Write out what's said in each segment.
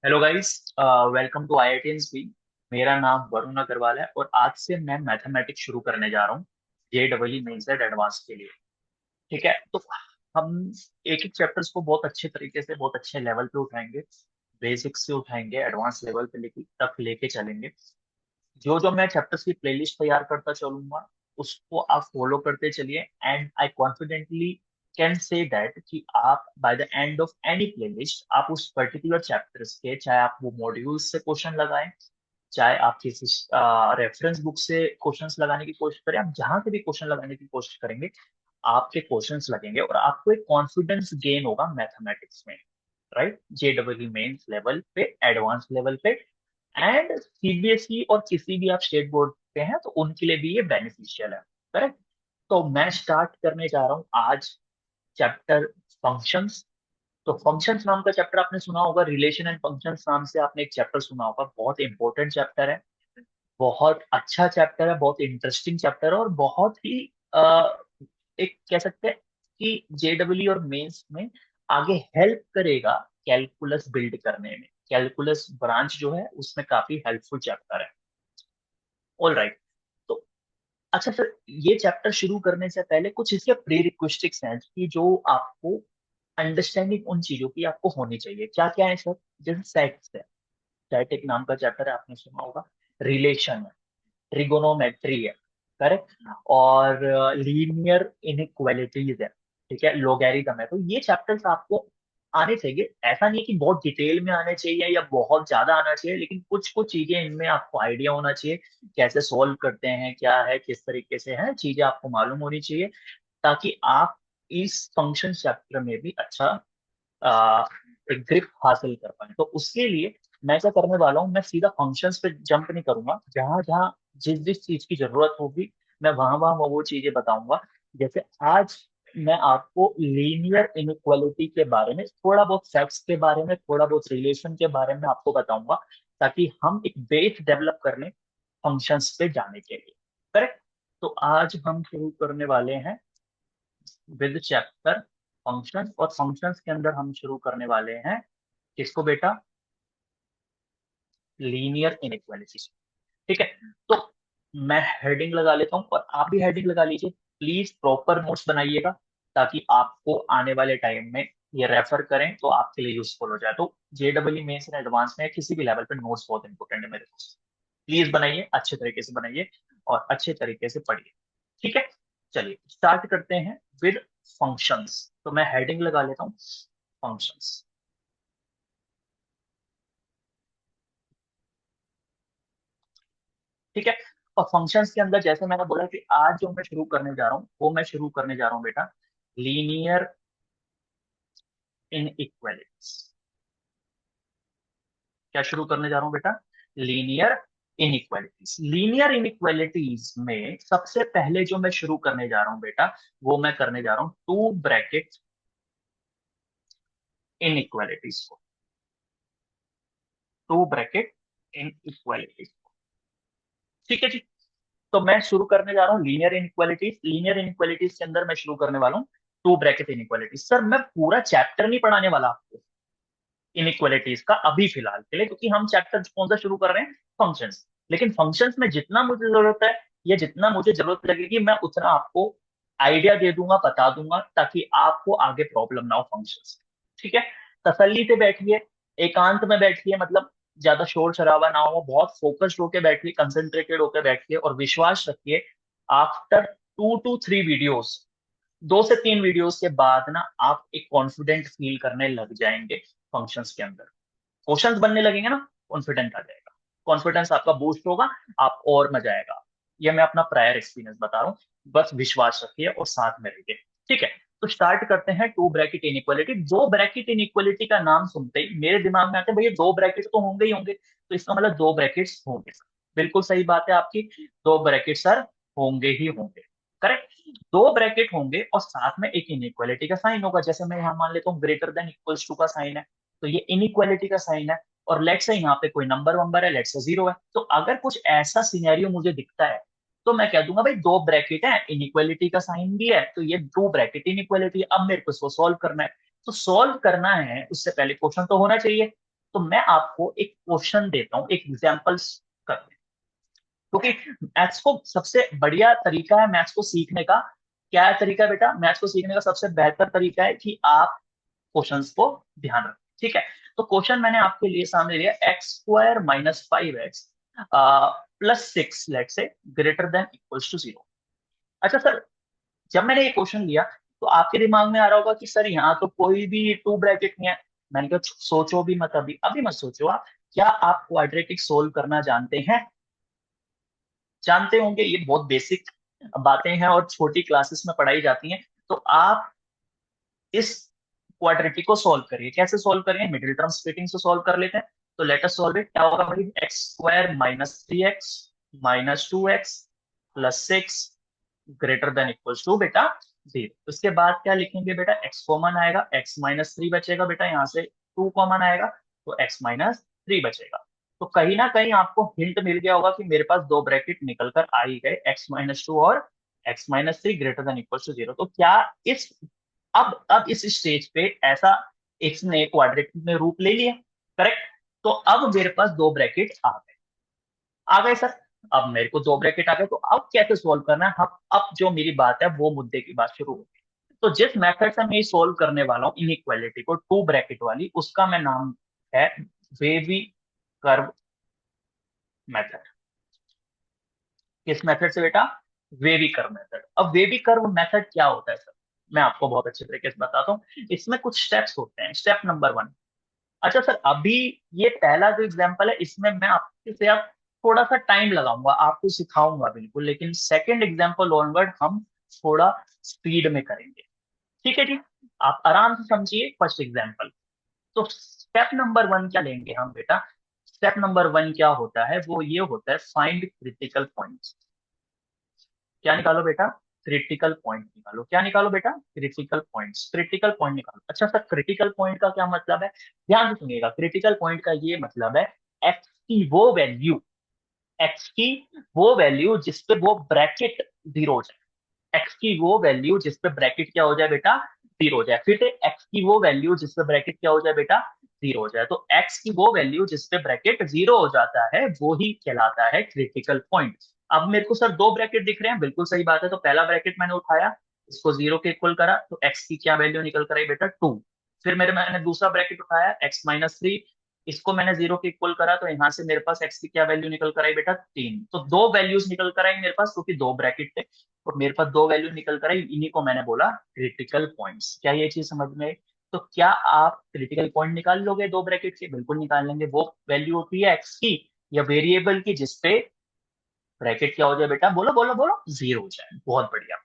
Hello guys. Welcome to IITians भी। मेरा नाम वरुण अग्रवाल है और आज से मैं मैथमेटिक्स शुरू करने जा रहा हूँ JEE मेंस एंड एडवांस के लिए। ठीक है, तो हम एक एक चैप्टर्स को बहुत अच्छे तरीके से बहुत अच्छे लेवल पे उठाएंगे। बेसिक से उठाएंगे, एडवांस लेवल पे तक लेके चलेंगे। जो जो मैं चैप्टर्स की प्लेलिस्ट तैयार करता चलूंगा उसको आप फॉलो करते चलिए, and I confidently can say that कि आप by the end of any playlist आप उस पर्टिकुलर चैप्टर्स के, चाहे आप वो मॉड्यूल्स से क्वेश्चन लगाएं, चाहे आप किसी रेफरेंस बुक से क्वेश्चंस लगाने की कोशिश करें, आप जहां से भी क्वेश्चन लगाने की कोशिश करेंगे आपके क्वेश्चंस लगेंगे और आपको एक कॉन्फिडेंस गेन होगा मैथमेटिक्स में। राइट, JEE मेंस लेवल पे, एडवांस लेवल पे एंड CBSE और किसी भी आप स्टेट बोर्ड पे हैं तो उनके लिए भी ये बेनिफिशियल है। करेक्ट। तो मैं स्टार्ट करने जा रहा हूँ आज चैप्टर फंक्शंस। तो फंक्शंस नाम का चैप्टर आपने सुना होगा, रिलेशन एंड फंक्शंस नाम से आपने एक चैप्टर सुना होगा। बहुत इंपॉर्टेंट चैप्टर है, बहुत अच्छा चैप्टर है, बहुत इंटरेस्टिंग चैप्टर है और बहुत ही एक कह सकते हैं कि JEE और मेंस में आगे हेल्प करेगा कैलकुलस बिल्ड करने में। कैलकुलस ब्रांच जो है उसमें काफी हेल्पफुल चैप्टर है। All right. तो अच्छा सर, ये चैप्टर शुरू करने से पहले कुछ इसके प्री रिक्विस्टिक्स हैं कि जो आपको अंडरस्टैंडिंग उन चीजों की आपको होनी चाहिए। क्या क्या है सर? जैसे सेट्स है, सेट एक नाम का चैप्टर है, आपने सुना होगा। रिलेशन है, ट्रिगोनोमेट्री है, करेक्ट, और लीनियर इनइक्वालिटीज है, ठीक है, लोगैरिथम है। तो ये चैप्टर्स आपको आने चाहिए। ऐसा नहीं है कि बहुत डिटेल में आने चाहिए या बहुत ज्यादा आना चाहिए, लेकिन कुछ कुछ चीजें इनमें आपको आइडिया होना चाहिए। कैसे सॉल्व करते हैं, क्या है, किस तरीके से है, चीजें आपको मालूम होनी चाहिए ताकि आप इस फंक्शन चैप्टर में भी अच्छा आ, एक ग्रिप हासिल कर पाए। तो उसके लिए मैं क्या करने वाला हूँ, मैं सीधा फंक्शंस पे जंप नहीं करूंगा। जहां जहां जिस जिस चीज की जरूरत होगी मैं वहां वहां वो चीजें बताऊंगा। जैसे आज मैं आपको लीनियर इनइक्वालिटी के बारे में, थोड़ा बहुत फैक्ट्स के बारे में, थोड़ा बहुत रिलेशन के बारे में आपको बताऊंगा ताकि हम एक बेस डेवलप कर लें फंक्शंस पे जाने के लिए। करेक्ट। तो आज हम शुरू करने वाले हैं विद चैप्टर फंक्शंस, और फंक्शंस के अंदर हम शुरू करने वाले हैं किसको बेटा? Linear inequality. ठीक है। तो मैं हेडिंग लगा लेता हूं और आप भी हेडिंग लगा लीजिए। प्लीज प्रॉपर नोट्स बनाइएगा ताकि आपको आने वाले टाइम में ये रेफर करें तो आपके लिए यूजफुल हो जाए। तो JEE मेंस एंड एडवांस में किसी भी लेवल पे नोट्स बहुत इंपॉर्टेंट है मेरे दोस्त। प्लीज बनाइए, अच्छे तरीके से बनाइए और अच्छे तरीके से पढ़िए। ठीक है, चलिए स्टार्ट करते हैं विद फंक्शंस। तो मैं हेडिंग लगा लेता हूँ फंक्शंस। ठीक है। और फंक्शंस के अंदर जैसे मैंने बोला कि आज जो मैं शुरू करने जा रहा हूँ वो मैं शुरू करने जा रहा हूँ बेटा लीनियर इनइक्वालिटीज। क्या शुरू करने जा रहा हूँ बेटा? Linear inequalities. लीनियर इनइक्वालिटीज में सबसे पहले जो मैं शुरू करने जा रहा हूँ बेटा, वो मैं करने जा रहा हूँ टू ब्रैकेट इनइक्वालिटीज को। To bracket inequalities. ठीक है जी। तो मैं शुरू करने जा रहा हूँ लीनियर इनइक्वालिटीज। लीनियर इनइक्वालिटीज के अंदर मैं शुरू करने वाला हूँ टू ब्रैकेट इनइक्वालिटीज। सर मैं पूरा चैप्टर नहीं पढ़ाने वाला आपको इनइक्वालिटीज का अभी फिलहाल के लिए, क्योंकि हम चैप्टर कौन सा शुरू कर रहे हैं? फंक्शंस। लेकिन फंक्शंस में जितना मुझे जरूरत है या जितना मुझे जरूरत लगेगी मैं उतना आपको आइडिया दे दूंगा, बता दूंगा ताकि आपको आगे प्रॉब्लम ना हो फंक्शंस। ठीक है। तसल्ली से बैठिए, एकांत में बैठिए, मतलब ज्यादा शोर शराबा ना हो, बहुत फोकस्ड होके बैठिए, कंसंट्रेटेड होकर बैठिए और विश्वास रखिए आफ्टर 2 to 3 वीडियोस, 2 से 3 वीडियोस के बाद ना आप एक कॉन्फिडेंट फील करने लग जाएंगे फंक्शंस के अंदर। क्वेश्चंस बनने लगेंगे ना, कॉन्फिडेंट आ जाएगा, कॉन्फिडेंस आपका बूस्ट होगा, आप और मजा आएगा। ये मैं अपना प्रायर एक्सपीरियंस बता रहा हूँ, बस विश्वास रखिए और साथ में रहिए। ठीक है। तो स्टार्ट करते हैं टू ब्रैकेट इनइक्वालिटी। दो ब्रैकेट इनइक्वालिटी का नाम सुनते ही मेरे दिमाग में आता है भैया दो ब्रैकेट तो होंगे ही होंगे, तो इसका मतलब दो ब्रैकेट्स होंगे सर। बिल्कुल सही बात है आपकी, दो ब्रैकेट सर होंगे ही होंगे। करेक्ट। दो ब्रैकेट होंगे और साथ में एक इनइक्वालिटी का साइन होगा। जैसे मैं यहाँ मान लेता हूँ ग्रेटर देन इक्वल्स टू का साइन है, तो ये इनइक्वालिटी का साइन है। और लेट से यहाँ पे कोई नंबर वंबर है, लेट से 0 है। तो अगर कुछ ऐसा सिनेरियो मुझे दिखता है तो मैं कह दूंगा भाई दो ब्रैकेट है, इनइक्वालिटी का साइन भी है, तो ये दो ब्रैकेट इनइक्वालिटी है। अब मेरे को इसको सॉल्व करना है। तो सॉल्व करना है उससे पहले क्वेश्चन तो होना चाहिए। तो मैं आपको एक क्वेश्चन देता हूँ, एक एग्जाम्पल्स करते हैं, क्योंकि मैथ्स को सबसे बढ़िया तरीका है मैथ्स को सीखने का। क्या है तरीका है बेटा? मैथ्स को सीखने का सबसे बेहतर तरीका है कि आप क्वेश्चंस को ध्यान रखें। ठीक है, तो क्वेश्चन मैंने आपके लिए सामने लिया, X square minus 5x plus 6 लेट से ग्रेटर देन इक्वल्स टू 0। अच्छा सर, जब मैंने ये क्वेश्चन लिया तो आपके दिमाग में आ रहा होगा कि सर यहाँ तो कोई भी टू ब्रैकेट नहीं है। मैंने कहा सोचो भी मत, अभी अभी मत सोचो आप। क्या आप क्वाड्रेटिक सोल्व करना जानते हैं? जानते होंगे, ये बहुत बेसिक बातें हैं और छोटी क्लासेस में पढ़ाई जाती हैं। तो आप इस क्वाड्रेटिक को सॉल्व करिए। कैसे सॉल्व करिए? मिडिल टर्म स्प्लिटिंग से सॉल्व कर लेते हैं। तो लेट अस सॉल्व इट। क्या होगा भाई? X square minus 3x minus 2x plus 6 greater than equals to बेटा 0। उसके बाद क्या लिखेंगे बेटा? x कॉमन आएगा, x माइनस 3 बचेगा बेटा, यहाँ से 2 कॉमन आएगा तो x माइनस 3 बचेगा। तो कहीं ना कहीं आपको हिंट मिल गया होगा कि मेरे पास दो ब्रैकेट निकल कर आ ही गए, x माइनस 2 और x minus 3 greater than equals to 0। तो क्या इस अब इस स्टेज पे ऐसा इसने क्वाड्रेटिक में रूप ले लिया, करेक्ट? तो अब मेरे पास दो ब्रैकेट आ गए। आ गए सर, अब मेरे को दो ब्रैकेट आ गए, तो अब कैसे सोल्व करना है? हम अब जो मेरी बात है वो मुद्दे की बात शुरू होगी। तो जिस मेथड से मैं सोल्व करने वाला हूँ इनइक्वालिटी को, टू ब्रैकेट वाली, उसका मैं नाम है वेवी कर्व मेथड। किस मेथड से बेटा? Wavy curve method. अब वेवी कर्व मेथड क्या होता है सर? मैं आपको बहुत अच्छे तरीके से बताता हूँ। इसमें कुछ स्टेप्स होते हैं। Step number 1। अच्छा सर, अभी ये पहला जो एग्जांपल है इसमें मैं आपके से अब थोड़ा सा टाइम लगाऊंगा, आपको सिखाऊंगा बिल्कुल, लेकिन सेकंड एग्जांपल ऑनवर्ड हम थोड़ा स्पीड में करेंगे। ठीक है जी, आप आराम से समझिए फर्स्ट एग्जांपल। तो स्टेप नंबर 1 क्या लेंगे हम बेटा? स्टेप नंबर 1 क्या होता है? वो ये होता है फाइंड क्रिटिकल पॉइंट्स। क्या निकालो बेटा? क्रिटिकल पॉइंट निकालो। क्या निकालो बेटा? Critical points. क्रिटिकल पॉइंट निकालो। अच्छा सर, क्रिटिकल पॉइंट का क्या मतलब है? ध्यान से सुनिएगा। क्रिटिकल पॉइंट का ये मतलब है एक्स की वो वैल्यू, एक्स की वो वैल्यू जिस पे वो ब्रैकेट जीरो हो जाए। एक्स की वो वैल्यू जिस पे ब्रैकेट क्या हो जाए बेटा? जीरो हो जाए। फिर से एक्स की वो वैल्यू जिस पे ब्रैकेट क्या हो जाए बेटा? जीरो हो जाए। तो एक्स की वो वैल्यू जिस पे ब्रैकेट जीरो हो जाता है वो ही कहलाता है क्रिटिकल पॉइंट। अब मेरे को सर दो ब्रैकेट दिख रहे हैं, बिल्कुल सही बात है। तो पहला ब्रैकेट मैंने उठाया, इसको जीरो के इक्वल करा, तो एक्स की क्या वैल्यू निकल कर आई बेटा? 2। फिर मैंने दूसरा ब्रैकेट उठाया, एक्स माइनस 3, इसको मैंने जीरो के इक्वल करा, तो यहाँ से मेरे पास एक्स की क्या वैल्यू निकल कर आई बेटा? 3। तो दो वैल्यूज निकल कर आई मेरे पास, क्योंकि दो ब्रैकेट थे और मेरे पास दो वैल्यू निकल कर आई। इन्हीं को मैंने बोला क्रिटिकल पॉइंट्स। क्या ये चीज समझ में आई? तो क्या आप क्रिटिकल पॉइंट निकाल लोगे दो ब्रैकेट के? बिल्कुल निकाल लेंगे। वो वैल्यू होती है एक्स की या वेरिएबल की जिसपे ब्रैकेट क्या हो जाए बेटा? बोलो बोलो बोलो, जीरो हो जाए। बहुत बढ़िया।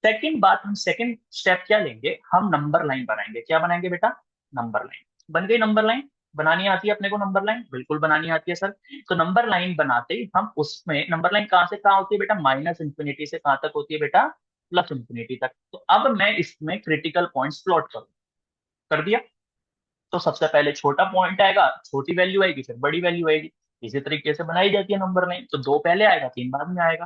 सेकंड बात, हम सेकंड स्टेप क्या लेंगे? हम नंबर लाइन बनाएंगे। क्या बनाएंगे बेटा? Number line. बन गई नंबर लाइन। बनानी आती है अपने को नंबर लाइन? बिल्कुल बनानी आती है सर। तो नंबर लाइन बनाते ही हम उसमें, नंबर लाइन कहाँ से कहाँ होती है बेटा? माइनस इंफिनिटी से कहाँ तक होती है बेटा? प्लस इंफिनिटी तक। तो अब मैं इसमें क्रिटिकल पॉइंट्स प्लॉट करूँ। कर दिया। तो सबसे पहले छोटा पॉइंट आएगा, छोटी वैल्यू आएगी, फिर बड़ी वैल्यू आएगी। इसी तरीके से बनाई जाती है नंबर लाइन। तो दो पहले आएगा, तीन बाद में आएगा।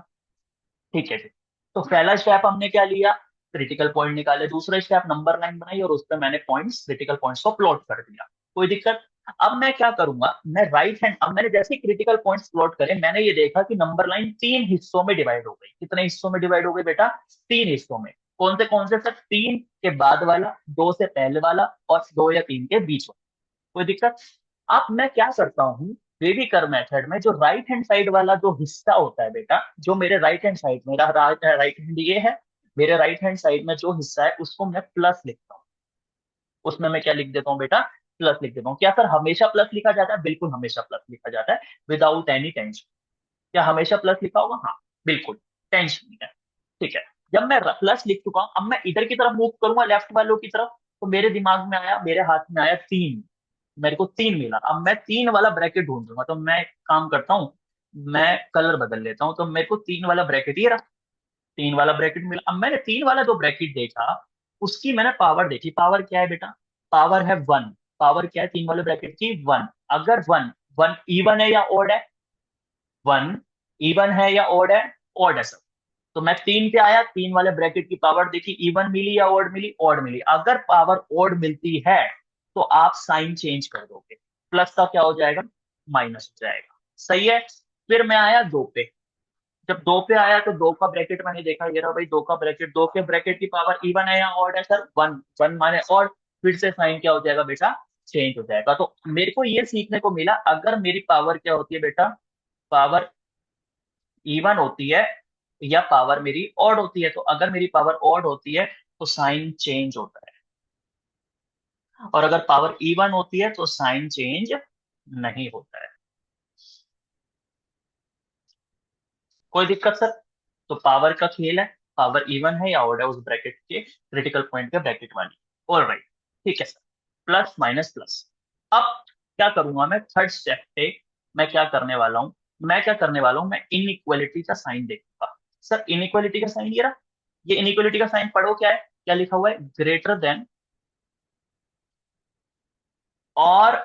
ठीक है जी। तो पहला स्टेप हमने क्या लिया? क्रिटिकल पॉइंट निकाले। दूसरा स्टेप नंबर लाइन बनाई और उस पर मैंने पॉइंट्स, क्रिटिकल पॉइंट्स को प्लॉट कर दिया। कोई दिक्कत? अब मैं क्या करूंगा? मैं राइट हैंड, अब मैंने जैसे ही क्रिटिकल पॉइंट्स प्लॉट करे, मैंने ये देखा कि नंबर लाइन तीन हिस्सों में डिवाइड हो गई। कितने हिस्सों में डिवाइड हो गई बेटा? तीन हिस्सों में। कौन से सर? तीन के बाद वाला, दो से पहले वाला और दो या तीन के बीच वाला। कोई दिक्कत? अब मैं क्या करता हूँ? बेबी कर मेथड में जो राइट हैंड साइड वाला जो हिस्सा होता है बेटा, जो मेरे राइट हैंड साइड, मेरा राइट हैंड ये है, मेरे राइट हैंड साइड में जो हिस्सा है उसको मैं प्लस लिखता हूँ। उसमें मैं क्या लिख देता हूँ बेटा? प्लस लिख देता हूँ। क्या सर हमेशा प्लस लिखा जाता है? बिल्कुल हमेशा प्लस लिखा जाता है, विदाउट एनी टेंशन। क्या हमेशा प्लस लिखा होगा? हाँ बिल्कुल, टेंशन नहीं है। ठीक है। जब मैं प्लस लिख चुका हूं, अब मैं इधर की तरफ मूव करूंगा, लेफ्ट वालों की तरफ, तो मेरे दिमाग में आया, मेरे हाथ में आया तीन। मेरे को तीन मिला। अब मैं तीन वाला ब्रैकेट ढूंढूंगा। तो मैं एक काम करता हूँ, मैं कलर बदल लेता हूँ। तो मेरे को तीन वाला ब्रैकेट ये रहा, तीन वाला ब्रैकेट मिला। अब मैंने तीन वाला जो ब्रैकेट देखा, उसकी मैंने पावर देखी। पावर क्या है बेटा? पावर है 1। पावर क्या है तीन वाले ब्रैकेट की? 1। अगर वन, वन इवन है या ऑड है? वन इवन है या ऑड है? ऑड है सर। तो मैं तीन पे आया, तीन वाले ब्रैकेट की पावर देखी, इवन मिली या ऑड मिली? ऑड मिली। अगर पावर ऑड मिलती है तो आप साइन चेंज कर दोगे, प्लस का क्या हो जाएगा, माइनस हो जाएगा। सही है। फिर मैं आया दो पे। जब दो पे आया तो दो का ब्रैकेट मैंने देखा, ये रहा भाई दो का ब्रैकेट, दो के ब्रैकेट की पावर इवन है या ऑड है सर, वन, वन माने ऑड। फिर से साइन क्या हो जाएगा बेटा, चेंज हो जाएगा। तो मेरे को ये सीखने को मिला, अगर मेरी पावर क्या होती है बेटा, पावर इवन होती है या पावर मेरी ऑड होती है। तो अगर मेरी पावर ऑड होती है तो साइन चेंज होता है, और अगर पावर इवन होती है तो साइन चेंज नहीं होता है। कोई दिक्कत सर? तो पावर का खेल है, पावर इवन है या ऑड है उस ब्रैकेट के क्रिटिकल पॉइंट के ब्रैकेट वाली। ऑल राइट, ठीक है सर। Plus minus plus. अब क्या करूंगा मैं थर्ड स्टेप पे, मैं क्या करने वाला हूँ, मैं क्या करने वाला हूँ, मैं इनइक्वालिटी का साइन देखूंगा। सर इनइक्वालिटी का साइन ये रहा, ये इनइक्वालिटी का साइन पढ़ो, क्या है, क्या लिखा हुआ है, ग्रेटर देन और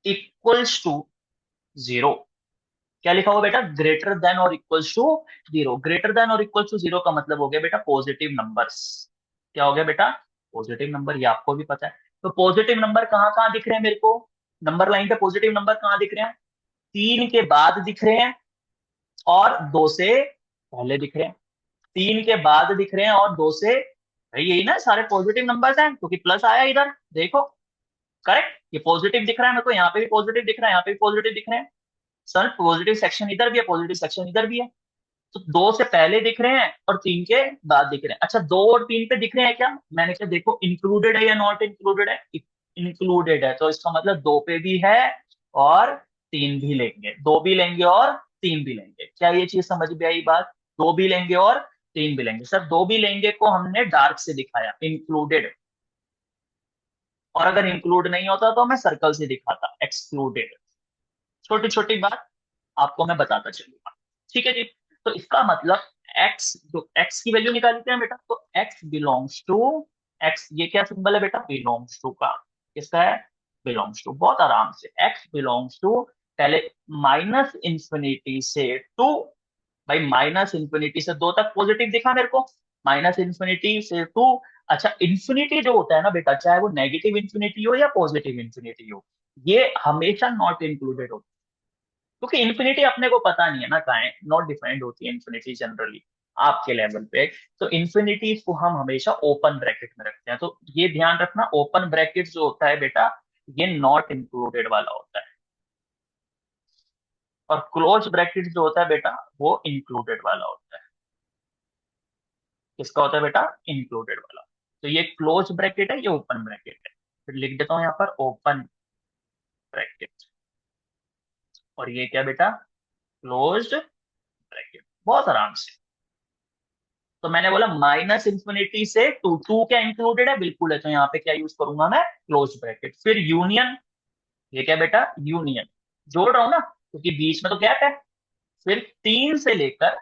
इक्वल्स टू जीरो। क्या लिखा हुआ बेटा, ग्रेटर देन और equals to zero. Greater than और इक्वल्स टू जीरो का मतलब हो गया बेटा पॉजिटिव नंबर्स। क्या हो गया बेटा, पॉजिटिव नंबर, ये आपको भी पता है। तो पॉजिटिव नंबर कहाँ कहाँ दिख रहे हैं मेरे को, नंबर लाइन पे पॉजिटिव नंबर कहाँ दिख रहे हैं, तीन के बाद दिख रहे हैं और दो से पहले दिख रहे हैं। तीन के बाद दिख रहे हैं और दो से, भाई यही ना सारे पॉजिटिव नंबर्स हैं, क्योंकि प्लस आया इधर देखो। करेक्ट, ये पॉजिटिव दिख रहा है मेरे को, यहाँ पे भी पॉजिटिव दिख रहा है, यहाँ पे भी पॉजिटिव दिख रहे हैं। सर पॉजिटिव सेक्शन इधर भी है, पॉजिटिव सेक्शन इधर भी है। तो दो से पहले दिख रहे हैं और तीन के बाद दिख रहे हैं। अच्छा दो और तीन पे दिख रहे हैं क्या, मैंने क्या देखो इंक्लूडेड है या नॉट इंक्लूडेड है, इंक्लूडेड है। तो इसका मतलब दो पे भी है और तीन भी लेंगे, दो भी लेंगे और तीन भी लेंगे। क्या ये चीज समझ में आई बात, दो भी लेंगे और तीन भी लेंगे। सर दो भी लेंगे को हमने डार्क से दिखाया, इंक्लूडेड। और अगर इंक्लूड नहीं होता तो मैं सर्कल से दिखाता, एक्सक्लूडेड। छोटी छोटी बात आपको मैं बताता चलूंगा, ठीक है जी। तो इसका मतलब x, जो x की वैल्यू निकालते हैं बेटा, तो x बिलोंग्स टू, x ये क्या सिंबल है बेटा, बिलोंग्स टू का। किसका है, बिलोंग्स टू। बहुत आराम से x बिलोंग्स टू, पहले माइनस इंफिनिटी से टू, भाई माइनस इंफिनिटी से दो तक पॉजिटिव दिखा मेरे को, माइनस इंफिनिटी से टू। अच्छा इंफिनिटी जो होता है ना बेटा, चाहे वो नेगेटिव इंफिनिटी हो या पॉजिटिव इंफिनिटी हो, ये हमेशा नॉट इंक्लूडेड होता है। क्योंकि इन्फिनिटी अपने को पता नहीं है ना कहाँ है, नॉट डिफाइंड होती है इन्फिनिटी जनरली आपके लेवल पे। तो इन्फिनिटी को हम हमेशा ओपन ब्रैकेट में रखते हैं। तो ये ध्यान रखना, ओपन ब्रैकेट जो होता है बेटा, ये नॉट इंक्लूडेड वाला होता है, और क्लोज ब्रैकेट जो होता है बेटा, वो इंक्लूडेड वाला होता है। किसका होता है बेटा, इंक्लूडेड वाला। तो ये क्लोज ब्रैकेट है, ये ओपन ब्रैकेट है। फिर लिख देता हूँ यहाँ पर ओपन ब्रैकेट, और ये क्या बेटा, क्लोज्ड ब्रैकेट। बहुत आराम से। तो मैंने बोला माइनस इंफिनिटी से टू, टू क्या इंक्लूडेड है, बिल्कुल है। तो यहाँ पे क्या यूज करूंगा मैं, क्लोज ब्रैकेट। फिर यूनियन, ये क्या बेटा, यूनियन, जोड़ रहा हूं ना क्योंकि बीच में तो गैप है। फिर तीन से लेकर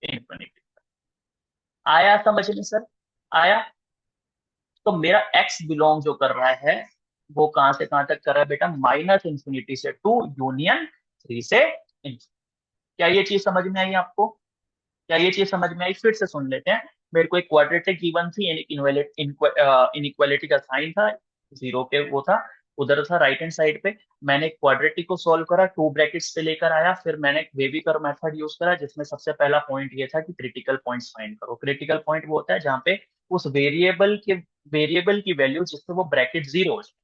इंफिनिटी। आया समझ में सर, आया। तो मेरा एक्स बिलोंग जो कर रहा है, वो कहां से कहां तक कर रहा है बेटा, माइनस इंफिनिटी से टू यूनियन थ्री से infinity। क्या ये चीज समझ में आई आपको, क्या ये चीज समझ में आई, फिर से सुन लेते हैं। मेरे को एक क्वाड्रेटिक गिवन थी, इनइक्वालिटी का साइन था, जीरो के वो था, उधर था राइट हैंड साइड पे। मैंने क्वाड्रेटिक को सॉल्व करा, टू ब्रैकेट्स पे लेकर आया। फिर मैंने वेविकर मेथड यूज करा, जिसमें सबसे पहला पॉइंट ये था कि क्रिटिकल पॉइंट्स फाइंड करो। क्रिटिकल पॉइंट वो होता है जहाँ पे उस वेरिएबल की वैल्यू जिससे वो ब्रैकेट जीरो हो जाए।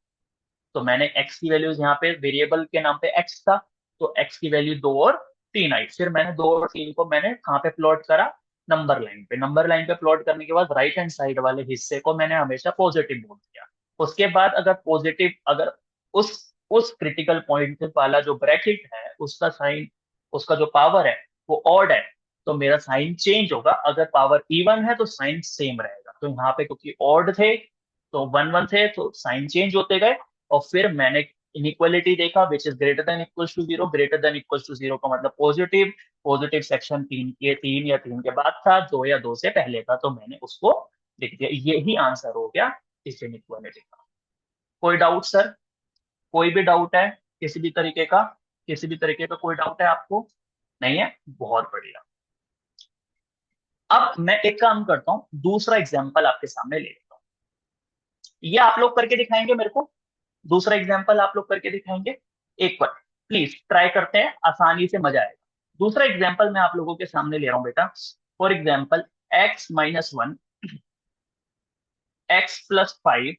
तो मैंने x की वैल्यूज यहाँ पे वेरिएबल के नाम पे x था, तो x की वैल्यू दो और तीन आई। फिर मैंने दो और तीन को मैंने कहाँ पे प्लॉट करा, नंबर लाइन पे। नंबर लाइन पे प्लॉट करने के बाद राइट हैंड साइड वाले हिस्से को मैंने हमेशा पॉजिटिव बोल दिया। उसके बाद अगर पॉजिटिव, अगर उस उस क्रिटिकल पॉइंट वाला जो ब्रैकेट है उसका साइन, उसका जो पावर है वो ऑड है, तो मेरा साइन चेंज होगा। अगर पावर इवन है तो साइन सेम रहेगा। तो यहाँ पे क्योंकि ऑड थे तो वन वन थे, तो साइन चेंज होते गए। और फिर मैंने इनइक्वालिटी देखा which is greater than equals to zero. Greater than equals to zero का मतलब पॉजिटिव, पॉजिटिव सेक्शन तीन के, तीन या तीन के बाद था, दो या दो से पहले था, तो मैंने उसको लिख दिया। यही आंसर हो गया इस इनइक्वालिटी का। कोई डाउट सर, कोई भी डाउट है किसी भी तरीके का, किसी भी तरीके का कोई डाउट है आपको, नहीं है, बहुत बढ़िया। अब मैं एक काम करता हूँ, दूसरा एग्जाम्पल आपके सामने ले लेता हूँ। ये आप लोग करके दिखाएंगे मेरे को, दूसरा एग्जाम्पल आप लोग करके दिखाएंगे, एक बार प्लीज ट्राई करते हैं, आसानी से मजा आएगा। दूसरा एग्जाम्पल मैं आप लोगों के सामने ले रहा हूँ बेटा। For example x-1 x+5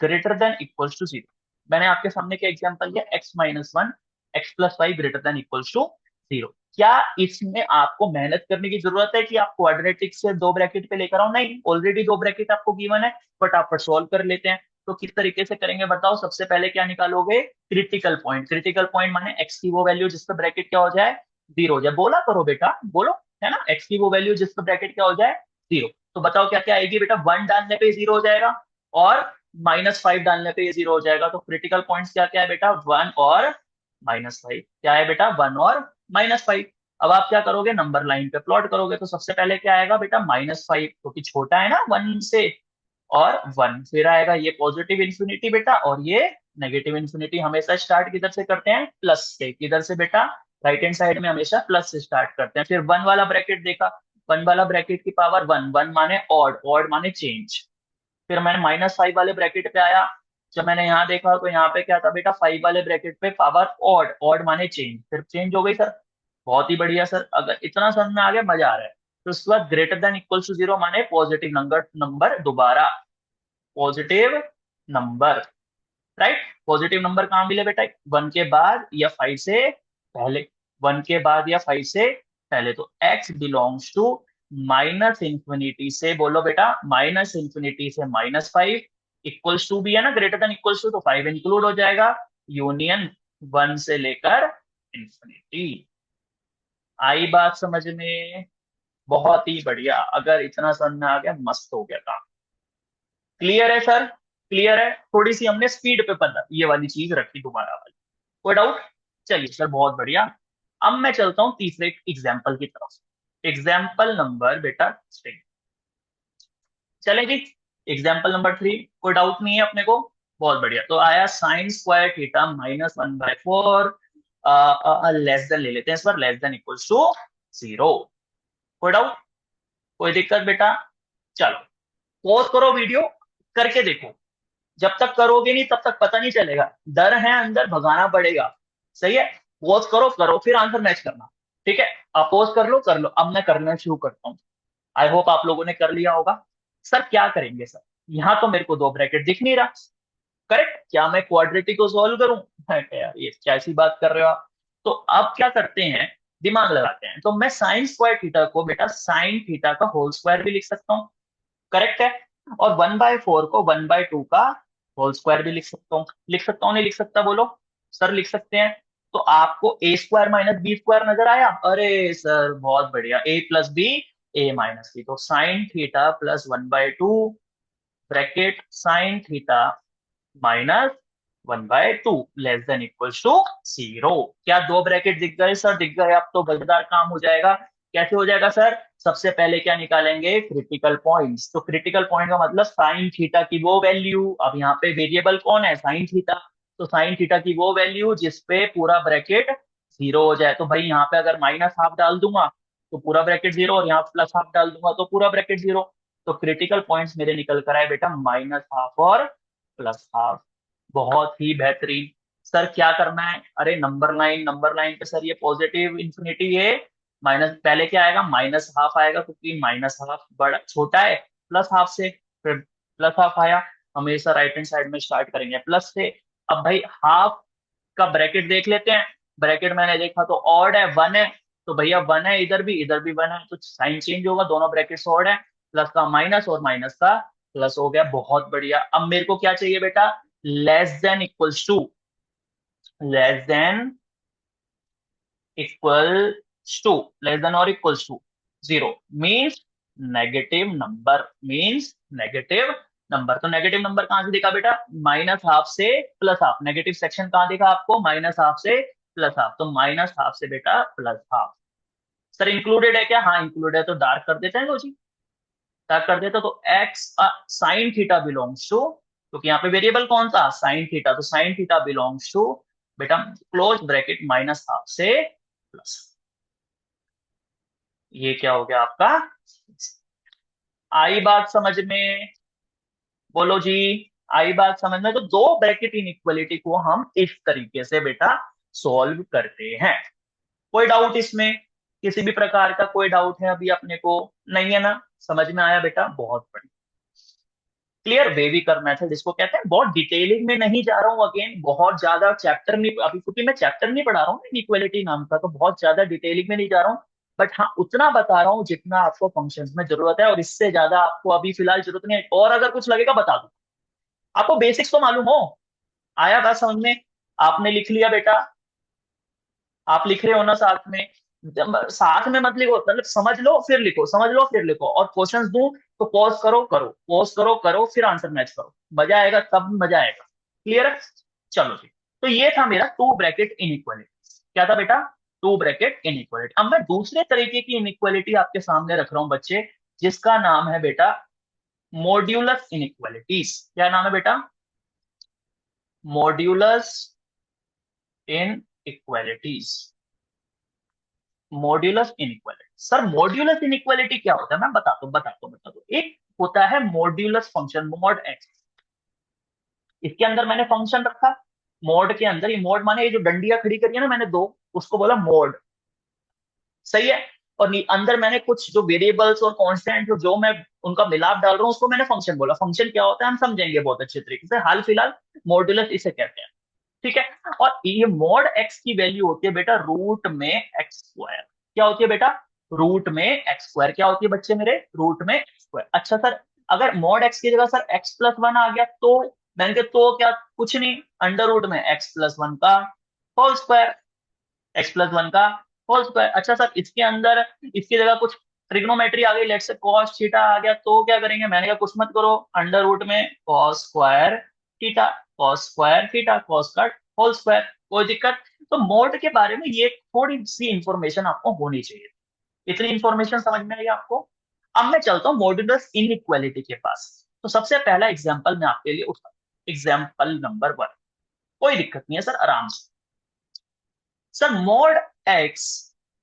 greater than equals to 0। मैंने आपके सामने क्या एग्जांपल दिया, x-1 x+5 greater than equals to 0। क्या इसमें आपको मेहनत करने की जरूरत है कि आप क्वाड्रेटिक से दो ब्रैकेट पे लेकर आओ? नहीं, ऑलरेडी दो ब्रैकेट आपको गिवन है, फटाफट सॉल्व कर लेते हैं। तो किस तरीके से करेंगे बताओ? सबसे पहले क्या निकालोगे? Critical point. क्रिटिकल पॉइंट माने x की वो वैल्यू जिस पे ब्रैकेट क्या हो जाए, 0 हो जाए। बोला करो बेटा, बोलो, है ना, x की वो वैल्यू जिस पे ब्रैकेट क्या हो जाए, 0। तो बताओ क्या क्या आएगी बेटा? 1 डालने पे 0 हो जाएगा, और -5 डालने पे ये 0 हो जाएगा। तो क्रिटिकल पॉइंट्स क्या क्या है बेटा? 1 और -5। क्या है बेटा? 1 और -5। अब आप क्या करोगे? नंबर लाइन पे प्लॉट करोगे। तो सबसे पहले क्या आएगा बेटा? -5, क्योंकि छोटा है ना 1 से, और 1 फिर आएगा ये पॉजिटिव इंफिनिटी बेटा, और ये नेगेटिव इंफिनिटी। हमेशा स्टार्ट किधर से करते हैं? प्लस से। किधर से बेटा? राइट हैंड साइड में हमेशा प्लस से स्टार्ट करते हैं। फिर 1 वाला ब्रैकेट देखा, 1 वाला ब्रैकेट की पावर 1, 1 माने ऑड, ऑड माने चेंज। फिर मैंने -5 वाले ब्रैकेट पे आया, जब मैंने यहाँ देखा तो यहाँ पे क्या था बेटा? 5 वाले ब्रैकेट पे पावर ऑड, ऑड माने चेंज, फिर चेंज हो गई सर। बहुत ही बढ़िया सर, अगर इतना समझ में आ गया, मजा आ रहा है। तो उसके बाद ग्रेटर देन इक्वल टू 0 माने पॉजिटिव नंबर, नंबर दोबारा positive number, right. Positive number कहाँ मिले बेटा? 1 के बाद या 5 से पहले, 1 के बाद या 5 से पहले। तो x belongs to minus infinity से, बोलो बेटा, माइनस इंफिनिटी से -5 इक्वल्स टू भी है ना, ग्रेटर देन इक्वल्स टू, तो 5 इंक्लूड हो जाएगा, यूनियन 1 से लेकर इंफिनिटी। आई बात समझ में? बहुत ही बढ़िया, अगर इतना समझ में आ गया, मस्त हो गया काम। क्लियर है सर? क्लियर है? थोड़ी सी हमने स्पीड पे पता ये वाली चीज रखी, दोबारा वाली। कोई डाउट? चलिए सर, बहुत बढ़िया। अब मैं चलता हूं तीसरे एग्जाम्पल की तरफ। एग्जाम्पल नंबर बेटा 3, चले जी। एग्जाम्पल नंबर 3, कोई डाउट नहीं है अपने को? बहुत बढ़िया। तो आया sine square theta -1/4, less than ले लेते हैं इस बार, लेस देन इक्वल्स टू 0। कोई डाउट? कोई दिक्कत बेटा? चलो, पॉज करो वीडियो, करके देखो। जब तक करोगे नहीं तब तक पता नहीं चलेगा, डर है अंदर, भगाना पड़ेगा। सही है? पॉज करो, करो, फिर आंसर मैच करना। ठीक है? आप पॉज कर लो, कर लो। अब मैं करना शुरू करता हूँ। आई होप आप लोगों ने कर लिया होगा। सर क्या करेंगे सर? यहाँ तो मेरे को दो ब्रैकेट दिख नहीं रहा। करेक्ट? क्या मैं क्वाड्रेटिक को सॉल्व करूं? मैं कहा, यार ये कैसी बात कर रहे हो आप? तो अब क्या करते हैं, दिमाग लगाते हैं। तो मैं साइन स्क्वायर थीटा को बेटा साइन थीटा का होल स्क्वायर भी लिख सकता हूँ। करेक्ट है? और 1/4 को 1/2 का होल स्क्वायर भी लिख सकता हूँ। लिख सकता हूँ नहीं लिख सकता? बोलो। सर लिख सकते हैं। तो आपको A square minus B square नजर आया? अरे सर बहुत बढ़िया, A plus B, A minus B. तो sine theta +1/2 bracket sine theta -1/2 less than equals to 0। क्या दो ब्रैकेट दिख गए सर? दिख गए। अब तो मजेदार काम हो जाएगा। कैसे हो जाएगा सर? सबसे पहले क्या निकालेंगे? Critical points. तो क्रिटिकल पॉइंट का मतलब साइन थीटा की वो वैल्यू, अब यहाँ पे वेरिएबल कौन है? Sign theta. तो साइन थीटा की वो वैल्यू जिसपे पूरा ब्रैकेट 0 हो जाए। तो भाई यहाँ पे अगर -½ डाल दूंगा तो पूरा ब्रैकेट 0, और यहाँ +½ डाल दूंगा तो पूरा ब्रैकेट 0। तो क्रिटिकल पॉइंट्स मेरे निकल कर आए बेटा -½ और +½ बहुत ही बेहतरीन। सर क्या करना है? अरे नंबर लाइन, नंबर लाइन पे सर ये पॉजिटिव इंफिनिटी, ये माइनस, पहले क्या आएगा? -½ आएगा, क्योंकि -½ बड़ा छोटा है +½ से। फिर +½ आया, हमेशा राइट हैंड साइड में स्टार्ट करेंगे प्लस से। अब भाई हाफ का ब्रैकेट देख लेते हैं। ब्रैकेट मैंने देखा तो ऑड है, 1 है। तो भैया 1 है, इधर भी 1 है, तो साइन चेंज होगा, दोनों ब्रैकेट्स ऑड है। प्लस का माइनस और माइनस का प्लस हो गया। बहुत बढ़िया। अब मेरे को क्या चाहिए बेटा? Less than equals to, less than equals to, less than और equals to 0 means negative number, means negative number. तो नेगेटिव नंबर कहां से देखा बेटा? -½ से +½ नेगेटिव सेक्शन कहां देखा आपको? -½ से +½ तो -½ से बेटा +½ सर इंक्लूडेड है क्या? हाँ इंक्लूडेड है, तो डार्क कर देते हैं लो जी, डार्क कर देते। तो X sine theta belongs to, क्योंकि यहाँ पे वेरिएबल कौन सा? Sine theta. तो साइन थीटा बिलोंग्स टू बेटा क्लोज ब्रैकेट -½ से प्लस, ये क्या हो गया आपका? आई बात समझ में? बोलो जी। आई बात समझ में? तो दो ब्रैकेट इनइक्वालिटी को हम इस तरीके से बेटा सॉल्व करते हैं। कोई डाउट इसमें? किसी भी प्रकार का कोई डाउट है अभी अपने को? नहीं है ना? समझ में आया बेटा? बहुत बढ़िया। क्लियर? वेविकर मेथड इसको कहते हैं। बहुत डिटेलिंग में नहीं जा रहा हूँ, अगेन बहुत ज्यादा चैप्टर नहीं, अभी क्योंकि मैं चैप्टर नहीं पढ़ा रहा हूँ इक्वलिटी नाम का, तो बहुत ज्यादा डिटेलिंग में नहीं जा रहा हूँ। बट हाँ, उतना बता रहा हूँ जितना आपको फंक्शंस में जरूरत है, और इससे ज्यादा आपको अभी फिलहाल जरूरत नहीं है। और अगर कुछ लगेगा बता दूं। आपको बेसिक्स तो मालूम हो। आया बात समझ में? आपने लिख लिया बेटा? आप लिख रहे हो ना साथ में? साथ में मत लिखो, मतलब समझ लो फिर लिखो, समझ लो फिर लिखो। और क्वेश्चंस दूं तो पॉज करो, करो पॉज करो, करो फिर आंसर मैच करो। मजा आएगा, तब मजा आएगा। क्लियर है? चलो जी। तो ये था मेरा टू ब्रैकेट इनइक्वालिटी। क्या था बेटा? To bracket inequality. अब मैं दूसरे तरीके की इनइक्वालिटी आपके सामने रख रहा हूं बच्चे, जिसका नाम है बेटा मॉड्यूलस इनइक्वालिटीज। क्या नाम है बेटा? Modulus inequalities. Modulus inequality. Sir modulus inequality क्या होता है? मैं बताता हूँ। एक होता है मॉड्यूलस फंक्शन, मॉड एक्स। इसके अंदर मैंने फंक्शन रखा। मॉड के अंदर, ये मॉड माने ये जो डंडियां खड़ी करी है ना मैंने दो, उसको बोला मॉड। सही है? और अंदर मैंने कुछ जो वेरिएबल्स और कांस्टेंट जो मैं उनका मिलाप डाल रहा हूँ, उसको मैंने फंक्शन बोला। फंक्शन क्या होता है हम समझेंगे बहुत अच्छे तरीके से। हाल फिलहाल मॉड्यूलस इसे कहते हैं। ठीक है? और ये मॉड एक्स की वैल्यू होती है बेटा रूट में एक्स स्क्वायर। क्या होती है बेटा? रूट में एक्स स्क्वायर। क्या होती है बच्चे मेरे? रूट में एक्स स्क्वायर। अच्छा सर, अगर मॉड एक्स की जगह सर एक्स प्लस वन आ गया तो? मैंने कहा तो क्या, कुछ नहीं, अंडर रूट में एक्स प्लस वन का whole square. X plus one का होल स्क्वायर। अच्छा सर, इसके अंदर इसकी जगह कुछ ट्रिग्नोमेट्री आ गई, लेट्स से कॉस थीटा आ गया, तो क्या करेंगे? मैंने कहा कुछ मत करो, अंडर रूट में cos square theta, cos square theta, cos का होल स्क्वायर। कोई दिक्कत? तो मोड के बारे में ये थोड़ी सी इंफॉर्मेशन आपको होनी चाहिए। इतनी इंफॉर्मेशन समझ में आई आपको? अब मैं चलता हूँ मॉड्यूलस इनइक्वालिटी के पास। तो सबसे पहला एग्जाम्पल मैं आपके लिए उठा, एग्जाम्पल नंबर वन। कोई दिक्कत नहीं है सर, आराम से। Sir mod X